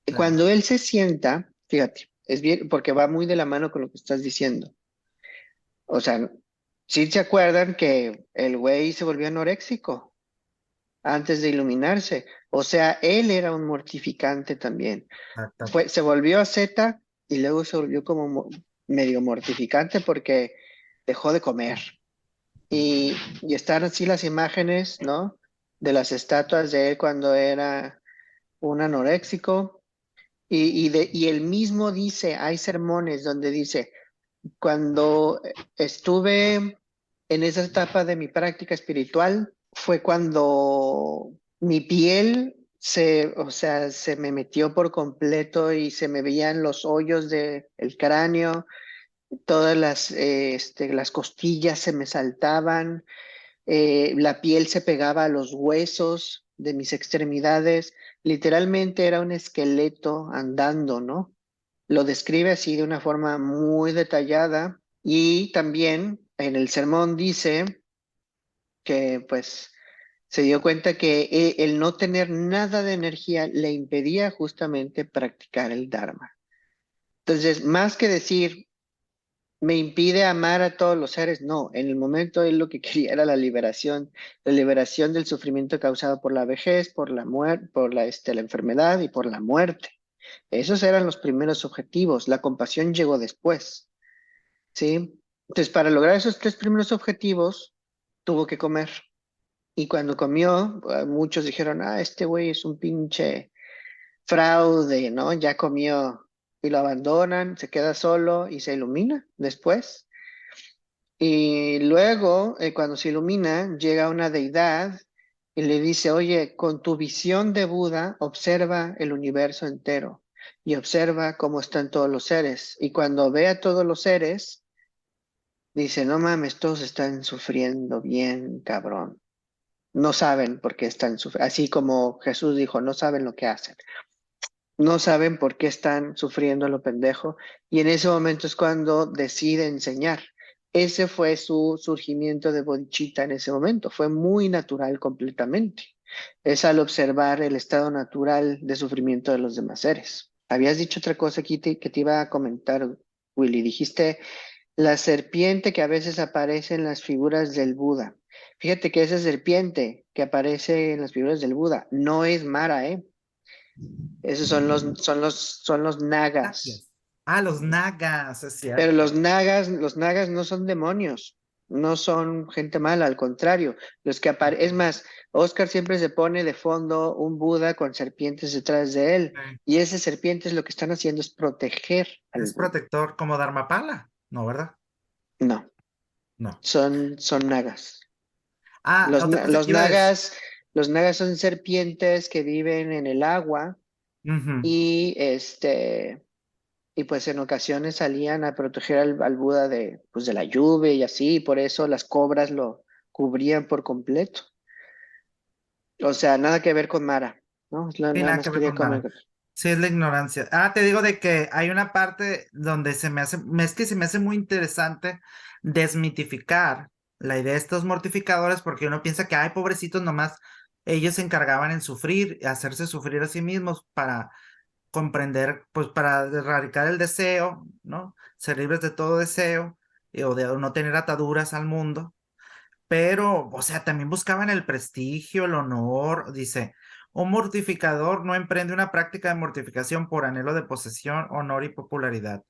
Speaker 2: Y
Speaker 4: claro.
Speaker 2: cuando él se sienta, fíjate, es bien, porque va muy de la mano con lo que estás diciendo. O sea, sí se acuerdan que el güey se volvió anoréxico antes de iluminarse. O sea, él era un mortificante también. Se
Speaker 4: Exactamente.
Speaker 2: volvió asceta y luego se volvió como medio mortificante porque dejó de comer. Y están así las imágenes, ¿no? De las estatuas de él cuando era un anoréxico. Y él mismo dice, hay sermones donde dice, cuando estuve en esa etapa de mi práctica espiritual, fue cuando mi piel o sea, se me metió por completo y se me veían los hoyos del cráneo, todas las costillas se me saltaban, la piel se pegaba a los huesos de mis extremidades, literalmente era un esqueleto andando, ¿no? Lo describe así de una forma muy detallada y también en el sermón dice que pues se dio cuenta que el no tener nada de energía le impedía justamente practicar el Dharma. Entonces, más que decir, me impide amar a todos los seres, no, en el momento él lo que quería era la liberación del sufrimiento causado por la vejez, por la muerte, por la enfermedad y por la muerte. Esos eran los primeros objetivos, la compasión llegó después. ¿Sí? Entonces, para lograr esos tres primeros objetivos, tuvo que comer. Y cuando comió, muchos dijeron, este güey es un pinche fraude, ¿no? Ya comió y lo abandonan, se queda solo y se ilumina después. Y luego, cuando se ilumina, llega una deidad y le dice, oye, con tu visión de Buda, observa el universo entero y observa cómo están todos los seres. Y cuando ve a todos los seres, dice, no mames, todos están sufriendo bien, cabrón. No saben por qué están sufriendo. Así como Jesús dijo, no saben lo que hacen. No saben por qué están sufriendo lo pendejo. Y en ese momento es cuando decide enseñar. Ese fue su surgimiento de bodhicitta en ese momento. Fue muy natural completamente. Es al observar el estado natural de sufrimiento de los demás seres. Habías dicho otra cosa aquí que te iba a comentar, Willy. Dijiste la serpiente que a veces aparece en las figuras del Buda. Fíjate que esa serpiente que aparece en las figuras del Buda no es Mara, ¿eh? Esos son los nagas.
Speaker 4: Gracias. Los nagas, es
Speaker 2: Pero
Speaker 4: cierto.
Speaker 2: los nagas no son demonios, no son gente mala, al contrario. Es más, Oscar siempre se pone de fondo un Buda con serpientes detrás de él. Y esas serpientes lo que están haciendo es proteger al
Speaker 4: Es
Speaker 2: Buda.
Speaker 4: protector como Dharmapala, ¿no, verdad?
Speaker 2: No,
Speaker 4: No.
Speaker 2: son nagas.
Speaker 4: Otra cosa
Speaker 2: Los
Speaker 4: que iba a decir.
Speaker 2: nagas son serpientes que viven en el agua
Speaker 4: Ujú.
Speaker 2: y y pues en ocasiones salían a proteger al Buda pues de la lluvia y así, y por eso las cobras lo cubrían por completo. O sea, nada que ver con Mara, ¿no?
Speaker 4: Tiene
Speaker 2: Nada
Speaker 4: nada
Speaker 2: más
Speaker 4: que ver
Speaker 2: quería
Speaker 4: con nada.
Speaker 2: comentar.
Speaker 4: Sí, es la ignorancia. Te digo de que hay una parte donde es que se me hace muy interesante desmitificar la idea de estos mortificadores porque uno piensa que, ay, pobrecitos, nomás ellos se encargaban en sufrir, hacerse sufrir a sí mismos para comprender, pues para erradicar el deseo, ¿no? Ser libres de todo deseo o de no tener ataduras al mundo. Pero, o sea, también buscaban el prestigio, el honor. Dice, un mortificador no emprende una práctica de mortificación por anhelo de posesión, honor y popularidad.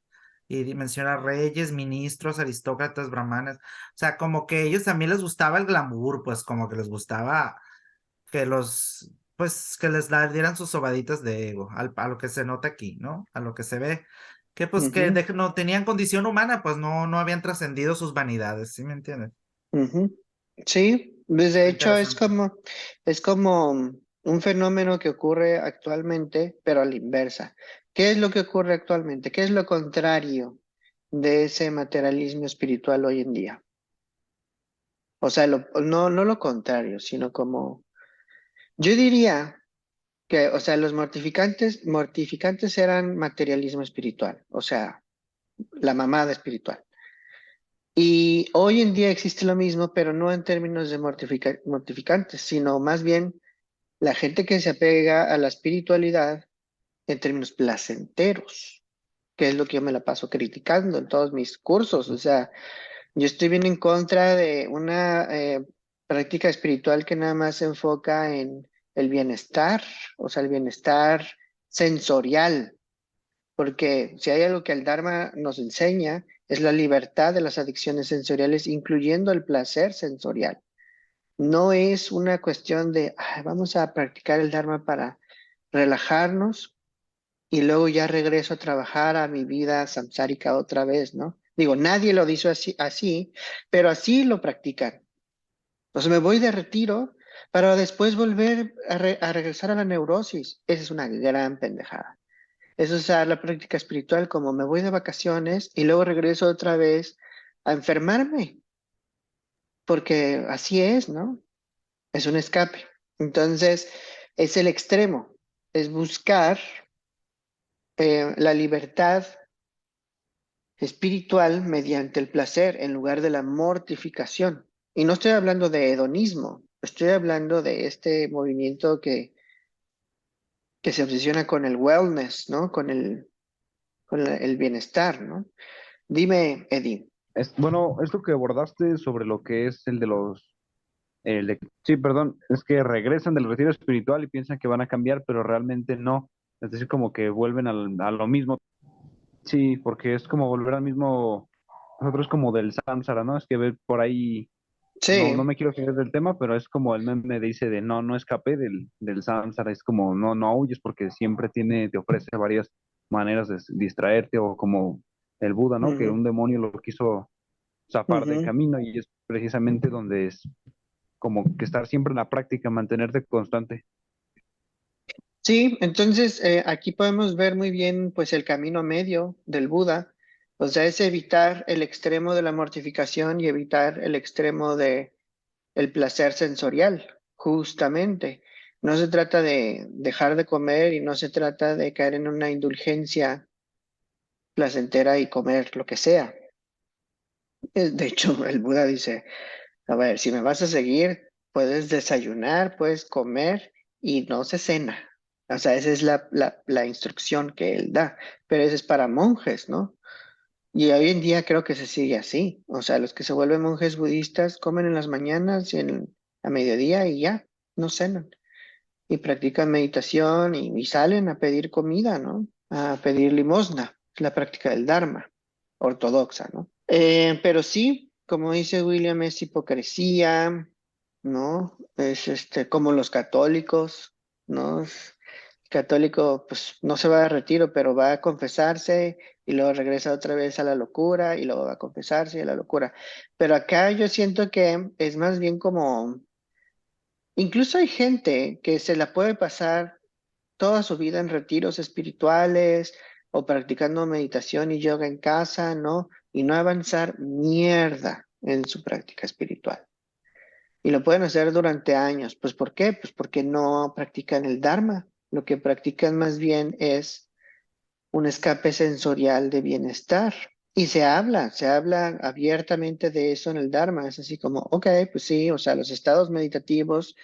Speaker 4: Y menciona reyes, ministros, aristócratas, brahmanes. O sea, como que a ellos también les gustaba el glamour, pues como que les gustaba que pues que dieran sus sobaditas de ego, a lo que se nota aquí, ¿no? A lo que se ve, que pues que
Speaker 2: Ujú,
Speaker 4: no tenían condición humana, pues no habían trascendido sus vanidades, ¿sí me entiendes?
Speaker 2: ujú. Sí, pues de
Speaker 4: Está
Speaker 2: hecho
Speaker 4: interesante.
Speaker 2: es como un fenómeno que ocurre actualmente, pero a la inversa. ¿Qué es lo que ocurre actualmente? ¿Qué es lo contrario de ese materialismo espiritual hoy en día? O sea, no lo contrario, sino como, yo diría que, o sea, los mortificantes eran materialismo espiritual, o sea, la mamada espiritual. Y hoy en día existe lo mismo, pero no en términos de mortificantes, sino más bien la gente que se apega a la espiritualidad en términos placenteros, que es lo que yo me la paso criticando en todos mis cursos. O sea, yo estoy bien en contra de una práctica espiritual que nada más se enfoca en el bienestar, o sea, el bienestar sensorial, porque si hay algo que el Dharma nos enseña, es la libertad de las adicciones sensoriales, incluyendo el placer sensorial. No es una cuestión de: "Ay, vamos a practicar el Dharma para relajarnos y luego ya regreso a trabajar a mi vida samsárica otra vez", ¿no? Digo, nadie lo dice así, pero así lo practican. Entonces me voy de retiro para después volver a regresar a la neurosis. Esa es una gran pendejada. Es usar la práctica espiritual como: me voy de vacaciones y luego regreso otra vez a enfermarme, porque así es, ¿no? Es un escape. Entonces, es el extremo, es buscar la libertad espiritual mediante el placer en lugar de la mortificación. Y no estoy hablando de hedonismo, estoy hablando de este movimiento que se obsesiona con el wellness, ¿no? El bienestar, ¿no? Dime, Eddie.
Speaker 3: Bueno, esto que abordaste sobre lo que es el de sí, perdón, es que regresan del retiro espiritual y piensan que van a cambiar, pero realmente no. Es decir, como que vuelven a lo mismo. Sí, porque es como volver al mismo, nosotros como del samsara, ¿no? Es que ver por ahí, no
Speaker 2: Sí.
Speaker 3: me quiero salir del tema, pero es como el meme dice de no escapé del samsara, es como no huyes porque siempre te ofrece varias maneras de distraerte o como el Buda, ¿no? Que
Speaker 2: Ujú,
Speaker 3: un demonio lo quiso zafar del
Speaker 2: ujú.
Speaker 3: camino y es precisamente donde es como que estar siempre en la práctica, mantenerte constante.
Speaker 2: Sí, entonces aquí podemos ver muy bien pues el camino medio del Buda. O sea, es evitar el extremo de la mortificación y evitar el extremo de el placer sensorial, justamente. No se trata de dejar de comer y no se trata de caer en una indulgencia placentera y comer lo que sea. De hecho, el Buda dice: a ver, si me vas a seguir, puedes desayunar, puedes comer y no se cena. O sea, esa es la instrucción que él da, pero eso es para monjes, ¿no? Y hoy en día creo que se sigue así. O sea, los que se vuelven monjes budistas comen en las mañanas y a mediodía y ya, no cenan. Y practican meditación y salen a pedir comida, ¿no? A pedir limosna, es la práctica del Dharma ortodoxa, ¿no? Pero sí, como dice William, es hipocresía, ¿no? Es como los católicos, ¿no? El católico, pues, no se va a retiro, pero va a confesarse y luego regresa otra vez a la locura y luego va a confesarse y a la locura. Pero acá yo siento que es más bien como, incluso hay gente que se la puede pasar toda su vida en retiros espirituales o practicando meditación y yoga en casa, ¿no? Y no avanzar mierda en su práctica espiritual. Y lo pueden hacer durante años. Pues ¿por qué? Pues porque no practican el Dharma. Lo que practican más bien es un escape sensorial de bienestar. Y se habla abiertamente de eso en el Dharma. Es así como: ok, pues sí, o sea, los estados meditativos,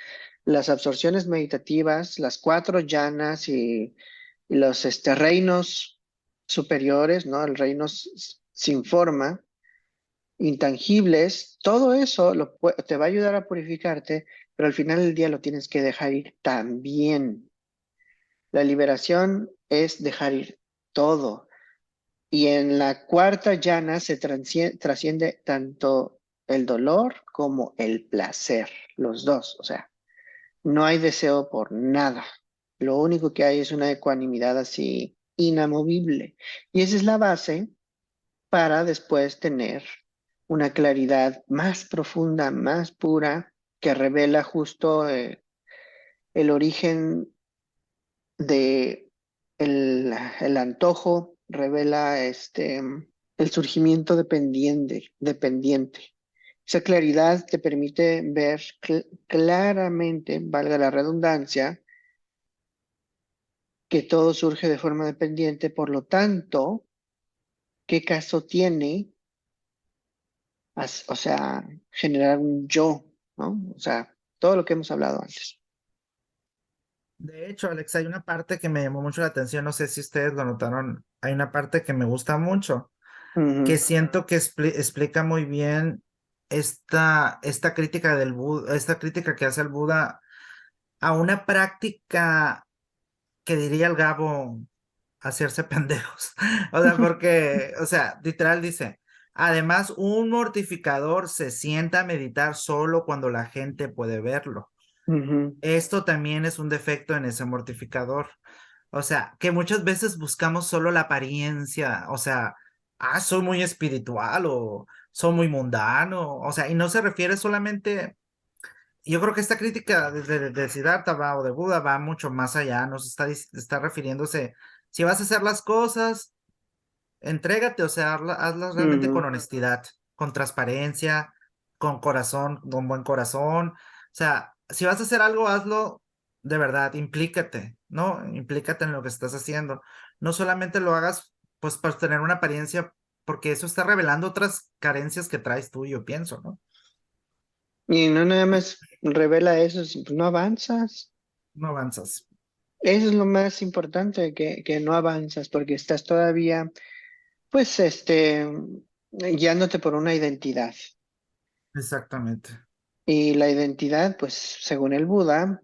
Speaker 2: las absorciones meditativas, las cuatro llanas y los reinos superiores, ¿no? El reino sin forma, intangibles, todo eso te va a ayudar a purificarte, pero al final del día lo tienes que dejar ir también. La liberación es dejar ir todo. Y en la cuarta llana se trasciende tanto el dolor como el placer, los dos, o sea. no hay deseo por nada. Lo único que hay es una ecuanimidad así inamovible. Y esa es la base para después tener una claridad más profunda, más pura, que revela justo el origen de el antojo, revela el surgimiento dependiente. Esa claridad te permite ver claramente, valga la redundancia, que todo surge de forma dependiente, por lo tanto, ¿qué caso tiene, o sea, generar un yo, ¿no? O sea, todo lo que hemos hablado antes.
Speaker 4: De hecho, Alex, hay una parte que me llamó mucho la atención, no sé si ustedes lo notaron, hay una parte que me gusta mucho, que
Speaker 2: Ujú,
Speaker 4: siento que explica muy bien esta crítica del Buda, esta crítica que hace el Buda a una práctica que diría el Gabo, hacerse pendejos. O sea, porque, o sea, literal dice, además, un mortificador se sienta a meditar solo cuando la gente puede verlo.
Speaker 2: ujú.
Speaker 4: Esto también es un defecto en ese mortificador. O sea, que muchas veces buscamos solo la apariencia, o sea, soy muy espiritual o soy muy mundano, o sea, y no se refiere solamente, yo creo que esta crítica de Siddhartha o de Buda va mucho más allá, nos está refiriéndose, si vas a hacer las cosas, entrégate, o sea, hazlas realmente con
Speaker 2: Ujú.
Speaker 4: honestidad, con transparencia, con corazón, con buen corazón. O sea, si vas a hacer algo, hazlo de verdad, implícate, ¿no? Implícate en lo que estás haciendo. No solamente lo hagas, pues, para tener una apariencia, porque eso está revelando otras carencias que traes tú, yo pienso, ¿no?
Speaker 2: Y no nada más revela eso, no avanzas.
Speaker 4: No avanzas.
Speaker 2: Eso es lo más importante, que no avanzas porque estás todavía, pues, guiándote por una identidad.
Speaker 4: Exactamente.
Speaker 2: Y la identidad, pues, según el Buda,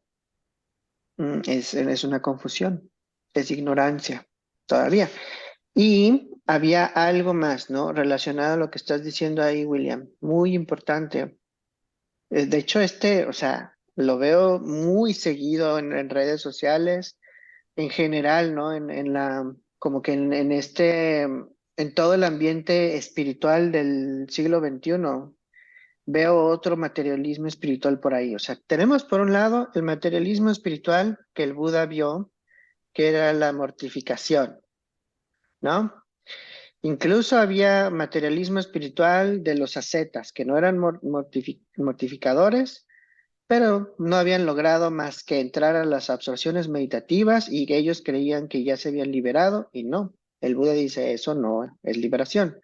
Speaker 2: es una confusión, es ignorancia, todavía. Y había algo más, ¿no? Relacionado a lo que estás diciendo ahí, William, muy importante. De hecho, o sea, lo veo muy seguido en redes sociales, en general, ¿no? Como que en todo el ambiente espiritual del siglo XXI, veo otro materialismo espiritual por ahí. O sea, tenemos por un lado el materialismo espiritual que el Buda vio, que era la mortificación, ¿no? Incluso había materialismo espiritual de los ascetas, que no eran mortificadores, pero no habían logrado más que entrar a las absorciones meditativas y que ellos creían que ya se habían liberado y no. El Buda dice eso no es liberación,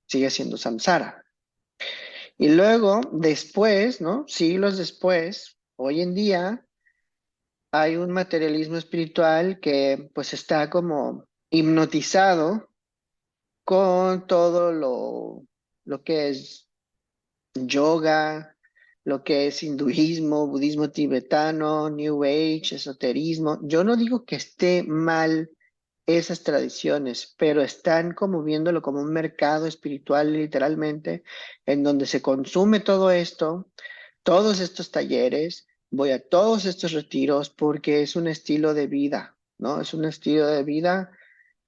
Speaker 2: sigue siendo samsara. Y luego, después, ¿no? Siglos después, hoy en día, hay un materialismo espiritual que pues está como hipnotizado con todo lo que es yoga, lo que es hinduismo, budismo tibetano, New Age, esoterismo. Yo no digo que esté mal esas tradiciones, pero están como viéndolo como un mercado espiritual literalmente, en donde se consume todo esto, todos estos talleres, voy a todos estos retiros porque es un estilo de vida, ¿no? Es un estilo de vida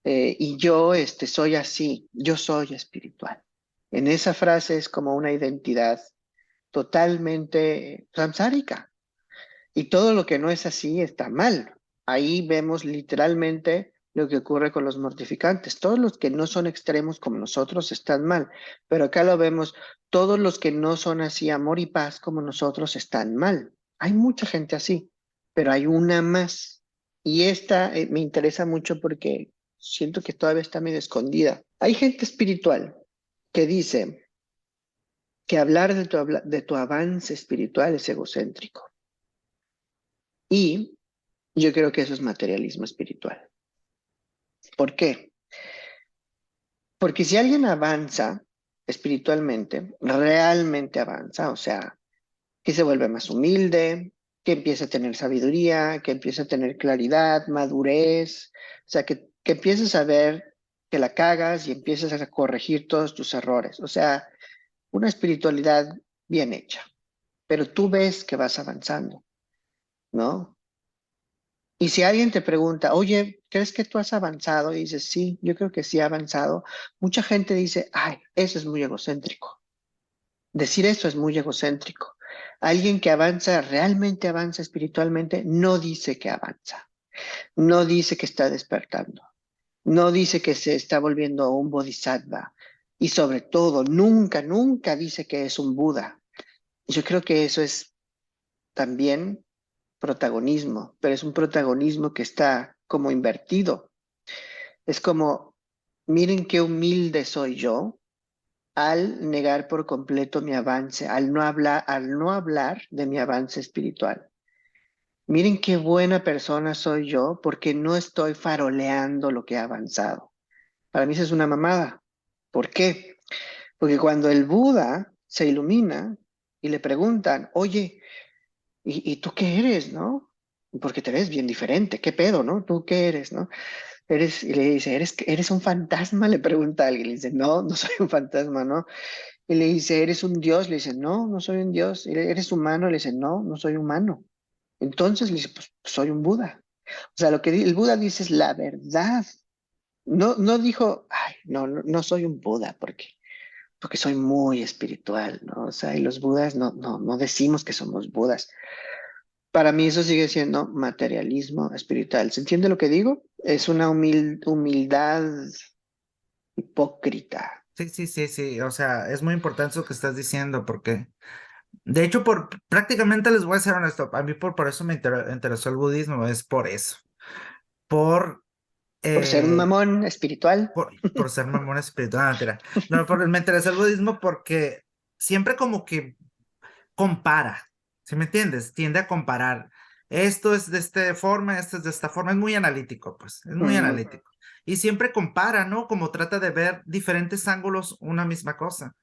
Speaker 2: y yo soy así, yo soy espiritual. En esa frase es como una identidad totalmente samsárica. Y todo lo que no es así está mal. Ahí vemos literalmente lo que ocurre con los mortificantes. Todos los que no son extremos como nosotros están mal. Pero acá lo vemos, todos los que no son así amor y paz como nosotros están mal. Hay mucha gente así, pero hay una más. Y esta me interesa mucho porque siento que todavía está medio escondida. Hay gente espiritual que dice que hablar de tu avance espiritual es egocéntrico. Y yo creo que eso es materialismo espiritual. ¿Por qué? Porque si alguien avanza espiritualmente, realmente avanza, o sea, que se vuelve más humilde, que empieza a tener sabiduría, que empieza a tener claridad, madurez, o sea, que empieces a ver que la cagas y empiezas a corregir todos tus errores. O sea, una espiritualidad bien hecha, pero tú ves que vas avanzando. ¿no? Y si alguien te pregunta, oye, ¿crees que tú has avanzado? Y dices, sí, yo creo que sí he avanzado. Mucha gente dice, ay, eso es muy egocéntrico. Decir eso es muy egocéntrico. Alguien que avanza, realmente avanza espiritualmente, no dice que avanza, no dice que está despertando, no dice que se está volviendo un bodhisattva y sobre todo, nunca, nunca dice que es un Buda. Yo creo que eso es también protagonismo, pero es un protagonismo que está como invertido. Es como, miren qué humilde soy yo al negar por completo mi avance, al no hablar de mi avance espiritual. Miren qué buena persona soy yo porque no estoy faroleando lo que he avanzado. Para mí eso es una mamada. ¿Por qué? Porque cuando el Buda se ilumina y le preguntan, oye, ¿y tú qué eres, no? Porque te ves bien diferente, ¿qué pedo, no? ¿Tú qué eres, no? Y le dice, ¿eres un fantasma? Le pregunta a alguien, le dice, no, no soy un fantasma, ¿no? Y le dice, ¿eres un dios? Le dice, no, no soy un dios. ¿Eres humano? Le dice, no, no soy humano. Entonces le dice, pues soy un Buda. O sea, lo que el Buda dice es la verdad. No, no dijo, ay, no, no, no soy un Buda porque soy muy espiritual, ¿no? O sea, y los Budas no decimos que somos Budas. Para mí eso sigue siendo materialismo espiritual. ¿Se entiende lo que digo? Es una humildad hipócrita.
Speaker 4: Sí, sí, sí, sí. O sea, es muy importante eso que estás diciendo porque, de hecho, prácticamente les voy a ser honesto. A mí por eso me interesó el budismo, es por eso. Por,
Speaker 2: Por ser un
Speaker 4: eh,
Speaker 2: mamón espiritual.
Speaker 4: por ser mamón espiritual. No, mentira. No, me interesó el budismo porque siempre como que compara, ¿sí me entiendes? Tiende a comparar. Esto es de esta forma, esto es de esta forma. Es muy analítico, pues, es muy
Speaker 2: Ujú.
Speaker 4: analítico. Y siempre compara, ¿no? Como trata de ver diferentes ángulos una misma cosa.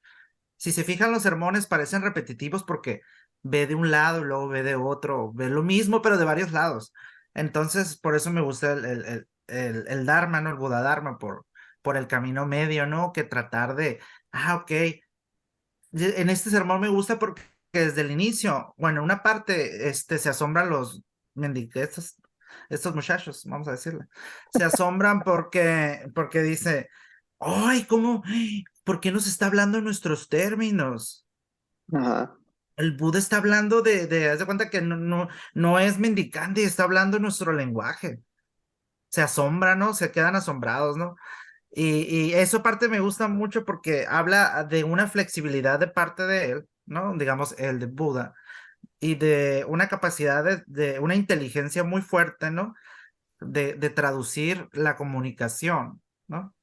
Speaker 4: Si se fijan, los sermones parecen repetitivos porque ve de un lado, luego ve de otro, ve lo mismo, pero de varios lados. Entonces, por eso me gusta el Dharma, ¿no? El Buda Dharma, por el camino medio, ¿no? Que tratar de, ok, en este sermón me gusta porque desde el inicio, bueno, una parte, se asombran los estos muchachos, vamos a decirle, se asombran porque dice, ay, ¿cómo? ¿Por qué nos está hablando en nuestros términos?
Speaker 2: Ajá.
Speaker 4: El Buda está hablando haz de cuenta que no es mendicante, está hablando nuestro lenguaje. Se asombran, ¿no? Se quedan asombrados, ¿no? Y eso parte me gusta mucho porque habla de una flexibilidad de parte de él, ¿no? Digamos, el de Buda, y de una capacidad de una inteligencia muy fuerte, ¿no? De traducir la comunicación, ¿no?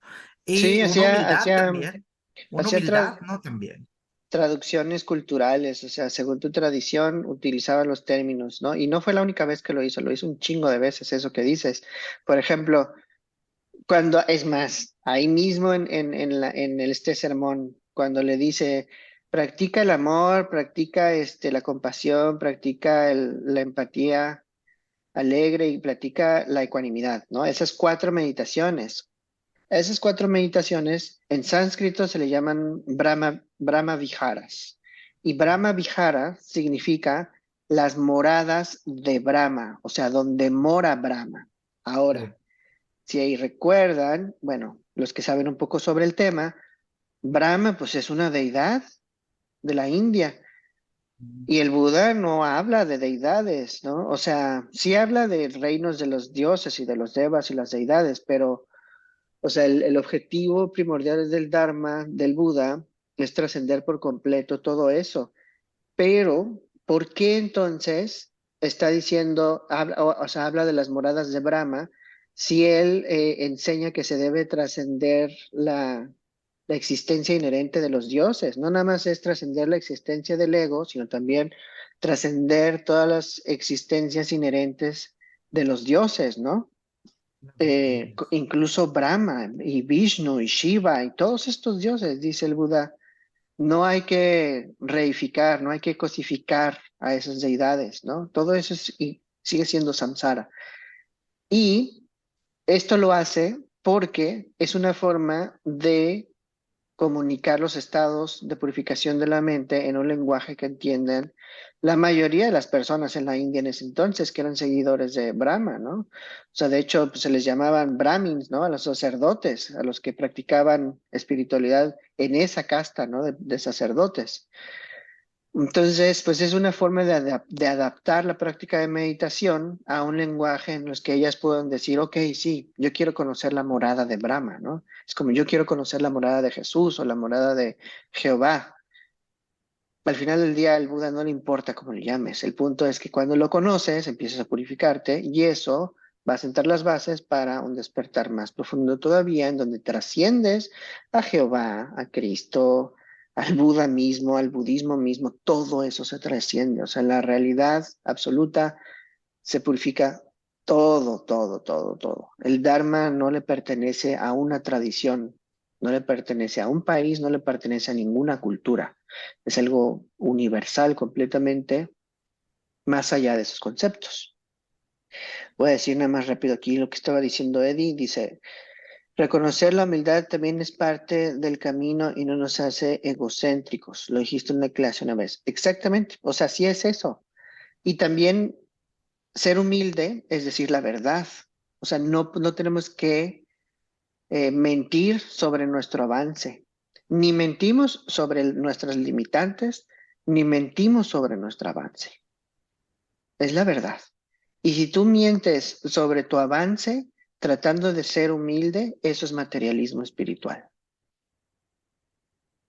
Speaker 4: Y
Speaker 2: Sí,
Speaker 4: una humildad también, una
Speaker 2: hacía
Speaker 4: humildad, ¿no? También.
Speaker 2: traducciones culturales, o sea, según tu tradición, utilizaba los términos, ¿no? Y no fue la única vez que lo hizo un chingo de veces, eso que dices. Por ejemplo, es más, ahí mismo en este sermón, cuando le dice, practica el amor, practica la compasión, practica la empatía alegre y practica la ecuanimidad, ¿no? Esas cuatro meditaciones. Esas cuatro meditaciones en sánscrito se le llaman Brahma Viharas. Y Brahma Vihara significa las moradas de Brahma, o sea, donde mora Brahma.
Speaker 4: Sí.
Speaker 2: Ahora, si ahí recuerdan, bueno, los que saben un poco sobre el tema, Brahma pues es una deidad de la India y el Buda no habla de deidades, ¿no? O sea, sí habla de reinos de los dioses y de los devas y las deidades, pero, o sea, el objetivo primordial del Dharma, del Buda, es trascender por completo todo eso. Pero, ¿por qué entonces está diciendo, o sea, habla de las moradas de Brahma, si él enseña que se debe trascender la existencia inherente de los dioses? No nada más es trascender la existencia del ego, sino también trascender todas las existencias inherentes de los dioses, ¿no? Incluso Brahma y Vishnu y Shiva y todos estos dioses, dice el Buda, no hay que reificar, no hay que cosificar a esas deidades, ¿no? Todo eso y sigue siendo samsara. Y esto lo hace porque es una forma de comunicar los estados de purificación de la mente en un lenguaje que entiendan la mayoría de las personas en la India en ese entonces, que eran seguidores de Brahma, ¿no? O sea, de hecho, pues, se les llamaban brahmins, ¿no? A los sacerdotes, a los que practicaban espiritualidad en esa casta, ¿no? De sacerdotes. Entonces, pues es una forma de adaptar la práctica de meditación a un lenguaje en los que ellas puedan decir, ok, sí, yo quiero conocer la morada de Brahma, ¿no? Es como yo quiero conocer la morada de Jesús o la morada de Jehová. Al final del día, al Buda no le importa cómo le llames. El punto es que cuando lo conoces, empiezas a purificarte y eso va a sentar las bases para un despertar más profundo todavía, en donde trasciendes a Jehová, a Cristo, al Buda mismo, al budismo mismo. Todo eso se trasciende. O sea, la realidad absoluta se purifica todo, todo, todo, todo. El Dharma no le pertenece a una tradición, no le pertenece a un país, no le pertenece a ninguna cultura. Es algo universal completamente, más allá de esos conceptos. Voy a decir nada más rápido aquí lo que estaba diciendo Eddie. Dice, reconocer la humildad también es parte del camino y no nos hace egocéntricos. Lo dijiste en la clase una vez. Exactamente. O sea, sí es eso. Y también ser humilde es decir la verdad. O sea, no tenemos que mentir sobre nuestro avance. Ni mentimos sobre nuestras limitantes, ni mentimos sobre nuestro avance. Es la verdad. Y si tú mientes sobre tu avance, tratando de ser humilde, eso es materialismo espiritual.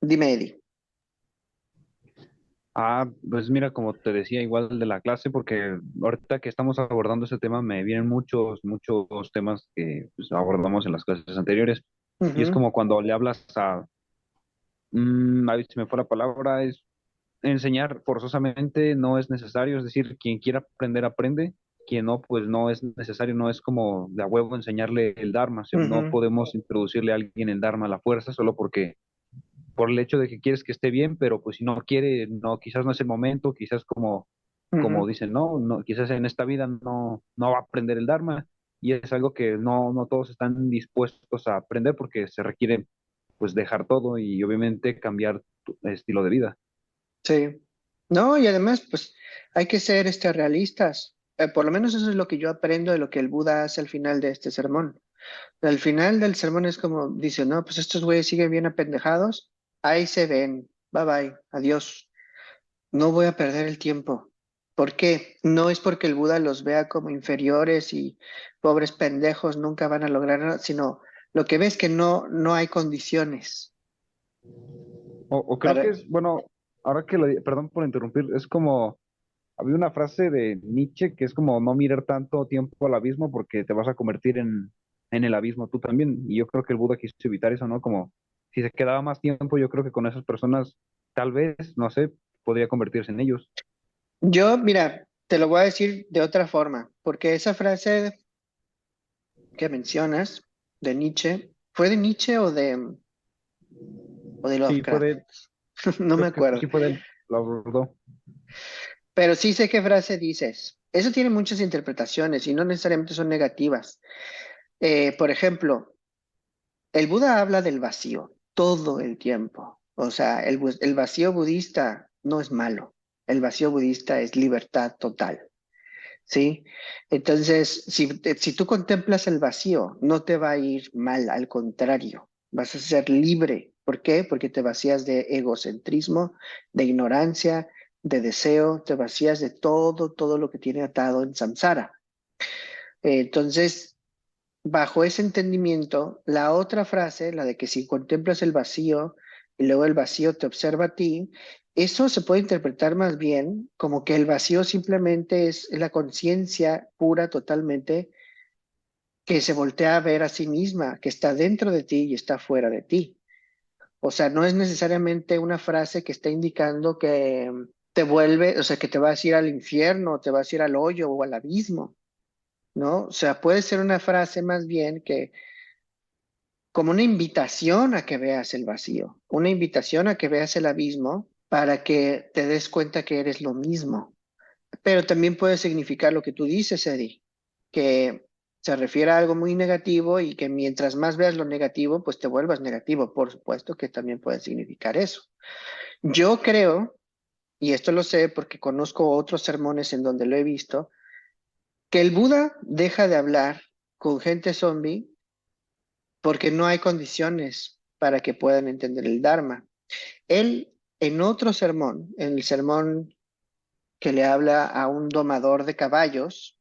Speaker 2: Dime, Eddie.
Speaker 3: Ah, pues mira, como te decía, igual de la clase, porque ahorita que estamos abordando ese tema, me vienen muchos temas que pues, abordamos en las clases anteriores. Y es
Speaker 2: Ujú,
Speaker 3: como cuando le hablas a ver si me fue la palabra, es enseñar forzosamente no es necesario, es decir, quien quiera aprender, aprende, quien no, pues no es necesario, no es como de a huevo enseñarle el Dharma, no
Speaker 2: ujú,
Speaker 3: podemos introducirle a alguien el Dharma a la fuerza solo porque por el hecho de que quieres que esté bien, pero pues si no quiere, no, quizás no es el momento, quizás como
Speaker 2: ujú.
Speaker 3: dicen, no, quizás en esta vida no va a aprender el Dharma, y es algo que no todos están dispuestos a aprender porque se requiere pues dejar todo y obviamente cambiar tu estilo de vida.
Speaker 2: Sí. No, y además, pues hay que ser realistas. Por lo menos eso es lo que yo aprendo de lo que el Buda hace al final de este sermón. Al final del sermón es como dice, no, pues estos güeyes siguen bien apendejados. Ahí se ven. Bye bye. Adiós. No voy a perder el tiempo. ¿Por qué? No es porque el Buda los vea como inferiores y pobres pendejos nunca van a lograr nada, sino lo que ves es que no hay condiciones
Speaker 3: O creo que
Speaker 2: para...
Speaker 3: es, bueno, ahora que perdón por interrumpir, es como, había una frase de Nietzsche que es como no mirar tanto tiempo al abismo porque te vas a convertir en el abismo tú también. Y yo creo que el Buda quiso evitar eso, ¿no? Como si se quedaba más tiempo, yo creo que con esas personas, tal vez, no sé, podría convertirse en ellos.
Speaker 2: Yo, mira, te lo voy a decir de otra forma, porque esa frase que mencionas de Nietzsche, ¿fue de Nietzsche o de
Speaker 3: Sí,
Speaker 2: Lovecraft? No me
Speaker 3: creo que
Speaker 2: acuerdo.
Speaker 3: sí fue de él, lo abordó.
Speaker 2: Pero sí sé qué frase dices. Eso tiene muchas interpretaciones y no necesariamente son negativas. Por ejemplo, el Buda habla del vacío todo el tiempo. O sea, el vacío budista no es malo. El vacío budista es libertad total. ¿Sí? Entonces, si tú contemplas el vacío, no te va a ir mal, al contrario, vas a ser libre. ¿Por qué? Porque te vacías de egocentrismo, de ignorancia, de deseo, te vacías de todo lo que tiene atado en samsara. Entonces, bajo ese entendimiento, la otra frase, la de que si contemplas el vacío y luego el vacío te observa a ti, eso se puede interpretar más bien como que el vacío simplemente es la conciencia pura totalmente que se voltea a ver a sí misma, que está dentro de ti y está fuera de ti. O sea, no es necesariamente una frase que está indicando que te vuelve, o sea, que te vas a ir al infierno, te vas a ir al hoyo o al abismo, ¿no? O sea, puede ser una frase más bien que como una invitación a que veas el vacío, una invitación a que veas el abismo para que te des cuenta que eres lo mismo. Pero también puede significar lo que tú dices, Eddie, que Se refiere a algo muy negativo y que mientras más veas lo negativo, pues te vuelvas negativo. Por supuesto que también puede significar eso. Yo creo, y esto lo sé porque conozco otros sermones en donde lo he visto, que el Buda deja de hablar con gente zombie porque no hay condiciones para que puedan entender el Dharma. Él, en otro sermón, en el sermón que le habla a un domador de caballos,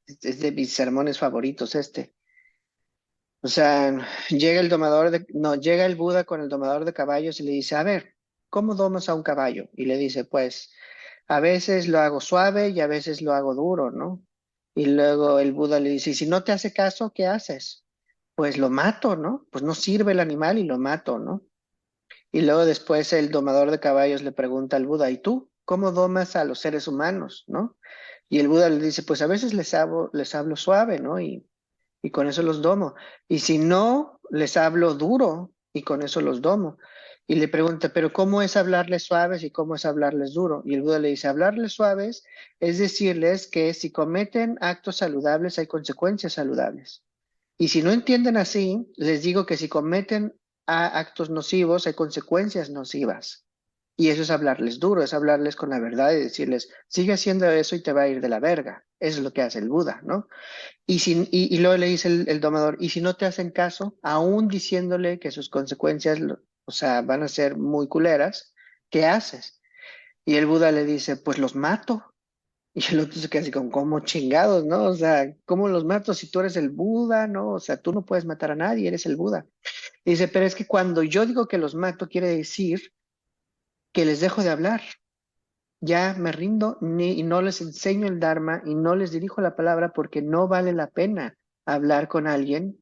Speaker 2: es de mis sermones favoritos este. O sea, llega el Buda con el domador de caballos y le dice, a ver, ¿cómo domas a un caballo? Y le dice, pues, a veces lo hago suave y a veces lo hago duro, ¿no? Y luego el Buda le dice, y si no te hace caso, ¿qué haces? Pues lo mato, ¿no? Pues no sirve el animal y lo mato, ¿no? Y luego después el domador de caballos le pregunta al Buda, ¿y tú? ¿Cómo domas a los seres humanos, no? Y el Buda le dice, pues a veces les hablo suave, ¿no? Y con eso los domo. Y si no, les hablo duro y con eso los domo. Y le pregunta, pero ¿cómo es hablarles suaves y cómo es hablarles duro? Y el Buda le dice, hablarles suaves es decirles que si cometen actos saludables hay consecuencias saludables. Y si no entienden así, les digo que si cometen actos nocivos hay consecuencias nocivas. Y eso es hablarles duro, es hablarles con la verdad y decirles, sigue haciendo eso y te va a ir de la verga. Eso es lo que hace el Buda, ¿no? Y luego le dice el domador, y si no te hacen caso, aún diciéndole que sus consecuencias, o sea, van a ser muy culeras, ¿qué haces? Y el Buda le dice, pues los mato. Y el otro se queda así como, ¿cómo chingados, no? O sea, ¿cómo los mato si tú eres el Buda, no? O sea, tú no puedes matar a nadie, eres el Buda. Y dice, pero es que cuando yo digo que los mato, quiere decir que les dejo de hablar. Ya me rindo y no les enseño el Dharma y no les dirijo la palabra porque no vale la pena hablar con alguien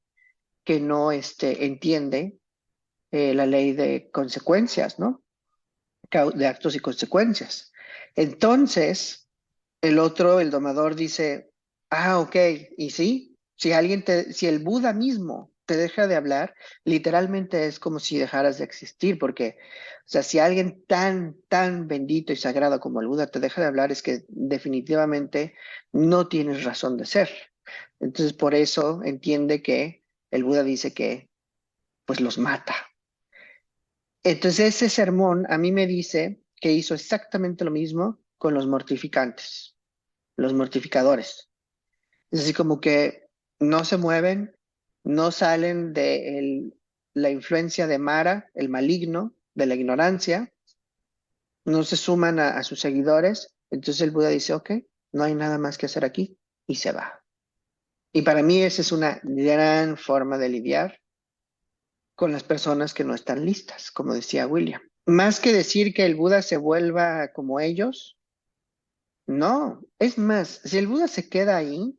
Speaker 2: que no entiende la ley de consecuencias, ¿no? De actos y consecuencias. Entonces, el domador dice, ok, y sí, si el Buda mismo te deja de hablar, literalmente es como si dejaras de existir, porque, o sea, si alguien tan, tan bendito y sagrado como el Buda te deja de hablar, es que definitivamente no tienes razón de ser. Entonces, por eso entiende que el Buda dice que, pues, los mata. Entonces, ese sermón a mí me dice que hizo exactamente lo mismo con los mortificantes, los mortificadores. Es así como que no se mueven, no salen de la influencia de Mara, el maligno, de la ignorancia, no se suman a sus seguidores. Entonces el Buda dice, ok, no hay nada más que hacer aquí y se va. Y para mí esa es una gran forma de lidiar con las personas que no están listas, como decía William. Más que decir que el Buda se vuelva como ellos, no. Es más, si el Buda se queda ahí,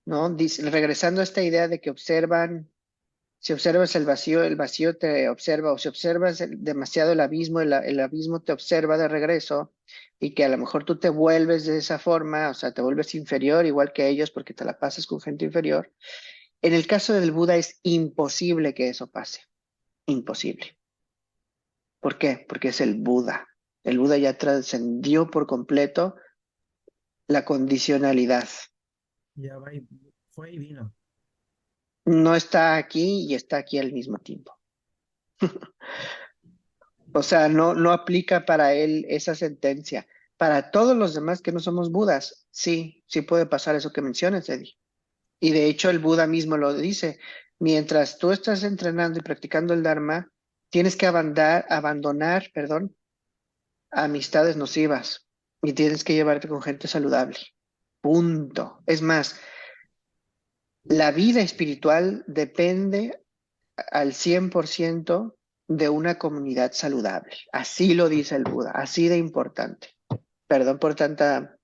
Speaker 2: ¿no? Regresando a esta idea de que si observas el vacío te observa, o si observas demasiado el abismo te observa de regreso, y que a lo mejor tú te vuelves de esa forma, o sea, te vuelves inferior igual que ellos porque te la pasas con gente inferior. En el caso del Buda es imposible que eso pase, imposible. ¿Por qué? Porque es el Buda. El Buda ya trascendió por completo la condicionalidad.
Speaker 4: Ya va y fue y vino.
Speaker 2: No está aquí y está aquí al mismo tiempo. O sea, no aplica para él esa sentencia. Para todos los demás que no somos Budas, sí puede pasar eso que mencionas, Eddie. Y de hecho el Buda mismo lo dice. Mientras tú estás entrenando y practicando el Dharma, tienes que abandonar, amistades nocivas y tienes que llevarte con gente saludable. Punto. Es más, la vida espiritual depende al 100% de una comunidad saludable. Así lo dice el Buda, así de importante. Perdón por tanta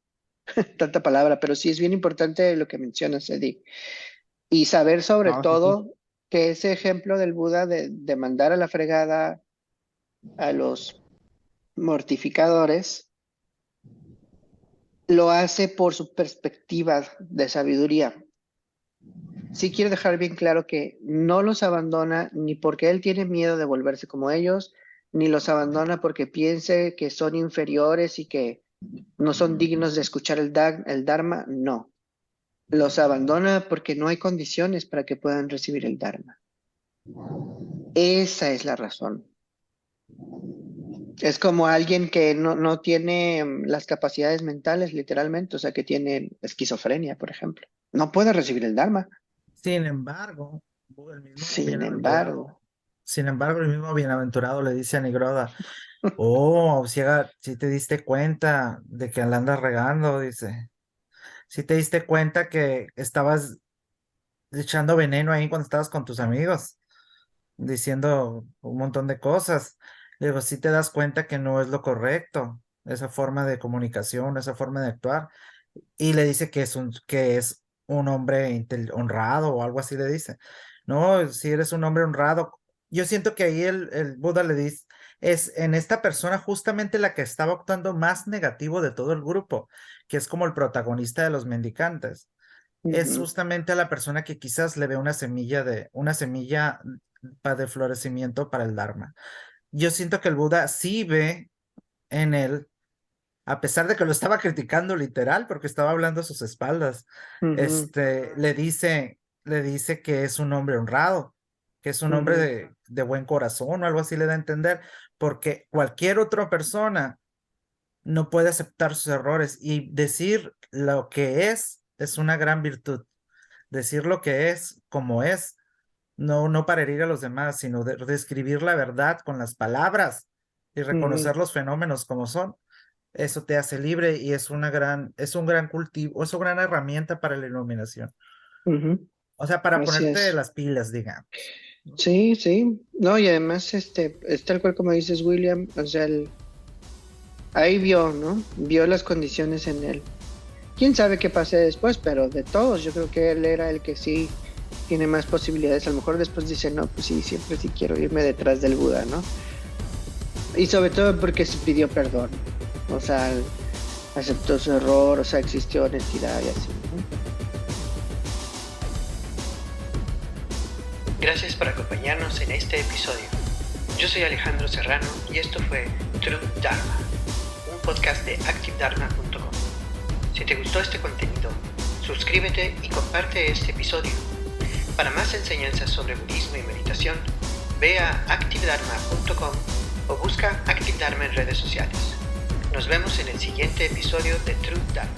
Speaker 2: palabra, pero sí es bien importante lo que mencionas, Eddie. Y saber sobre
Speaker 3: No, sí, sí.
Speaker 2: todo que ese ejemplo del Buda de mandar a la fregada a los mortificadores, lo hace por su perspectiva de sabiduría. Sí quiere dejar bien claro que no los abandona ni porque él tiene miedo de volverse como ellos, ni los abandona porque piense que son inferiores y que no son dignos de escuchar el Dharma, no. los abandona porque no hay condiciones para que puedan recibir el Dharma. Esa es la razón. Es como alguien que no tiene las capacidades mentales, literalmente, o sea, que tiene esquizofrenia, por ejemplo. No puede recibir el Dharma.
Speaker 4: Sin embargo, el mismo
Speaker 2: Sin
Speaker 4: bienaventurado,
Speaker 2: embargo,
Speaker 4: sin embargo, el mismo bienaventurado le dice a Nigroda, oh, si te diste cuenta de que la andas regando, dice, si te diste cuenta que estabas echando veneno ahí cuando estabas con tus amigos, diciendo un montón de cosas. Le digo, si te das cuenta que no es lo correcto, esa forma de comunicación, esa forma de actuar. Y le dice que es un hombre honrado o algo así le dice. No, si eres un hombre honrado. Yo siento que ahí el Buda le dice, es en esta persona justamente la que estaba actuando más negativo de todo el grupo, que es como el protagonista de los mendicantes. Es
Speaker 2: ujú,
Speaker 4: justamente a la persona que quizás le ve una semilla para de florecimiento para el Dharma. Yo siento que el Buda sí ve en él, a pesar de que lo estaba criticando literal, porque estaba hablando a sus espaldas,
Speaker 2: ujú,
Speaker 4: le dice que es un hombre honrado, que es un hombre
Speaker 2: ujú,
Speaker 4: de buen corazón o algo así le da a entender, porque cualquier otra persona no puede aceptar sus errores y decir lo que es una gran virtud. Decir lo que es como es, no para herir a los demás, sino describir la verdad con las palabras y
Speaker 2: ujú,
Speaker 4: reconocer los fenómenos como son. Eso te hace libre y es un gran cultivo, es una gran herramienta para la iluminación.
Speaker 2: ujú.
Speaker 4: O sea, para
Speaker 2: Así
Speaker 4: ponerte
Speaker 2: es.
Speaker 4: las pilas, digamos.
Speaker 2: Sí, sí. No, y además, es tal cual como dices, William, o sea, ahí vio, ¿no? Vio las condiciones en él. Quién sabe qué pase después, pero de todos, yo creo que él era el que sí tiene más posibilidades. A lo mejor después dice, no, pues sí, siempre sí quiero irme detrás del Buda, ¿no? Y sobre todo porque se pidió perdón. O sea, aceptó su error, o sea, existió honestidad y así, ¿no?
Speaker 1: Gracias por acompañarnos en este episodio. Yo soy Alejandro Serrano y esto fue True Dharma, un podcast de ActiveDharma.com. Si te gustó este contenido, suscríbete y comparte este episodio. Para más enseñanzas sobre budismo y meditación, ve a ActiveDharma.com o busca Active Dharma en redes sociales. Nos vemos en el siguiente episodio de True Dharma.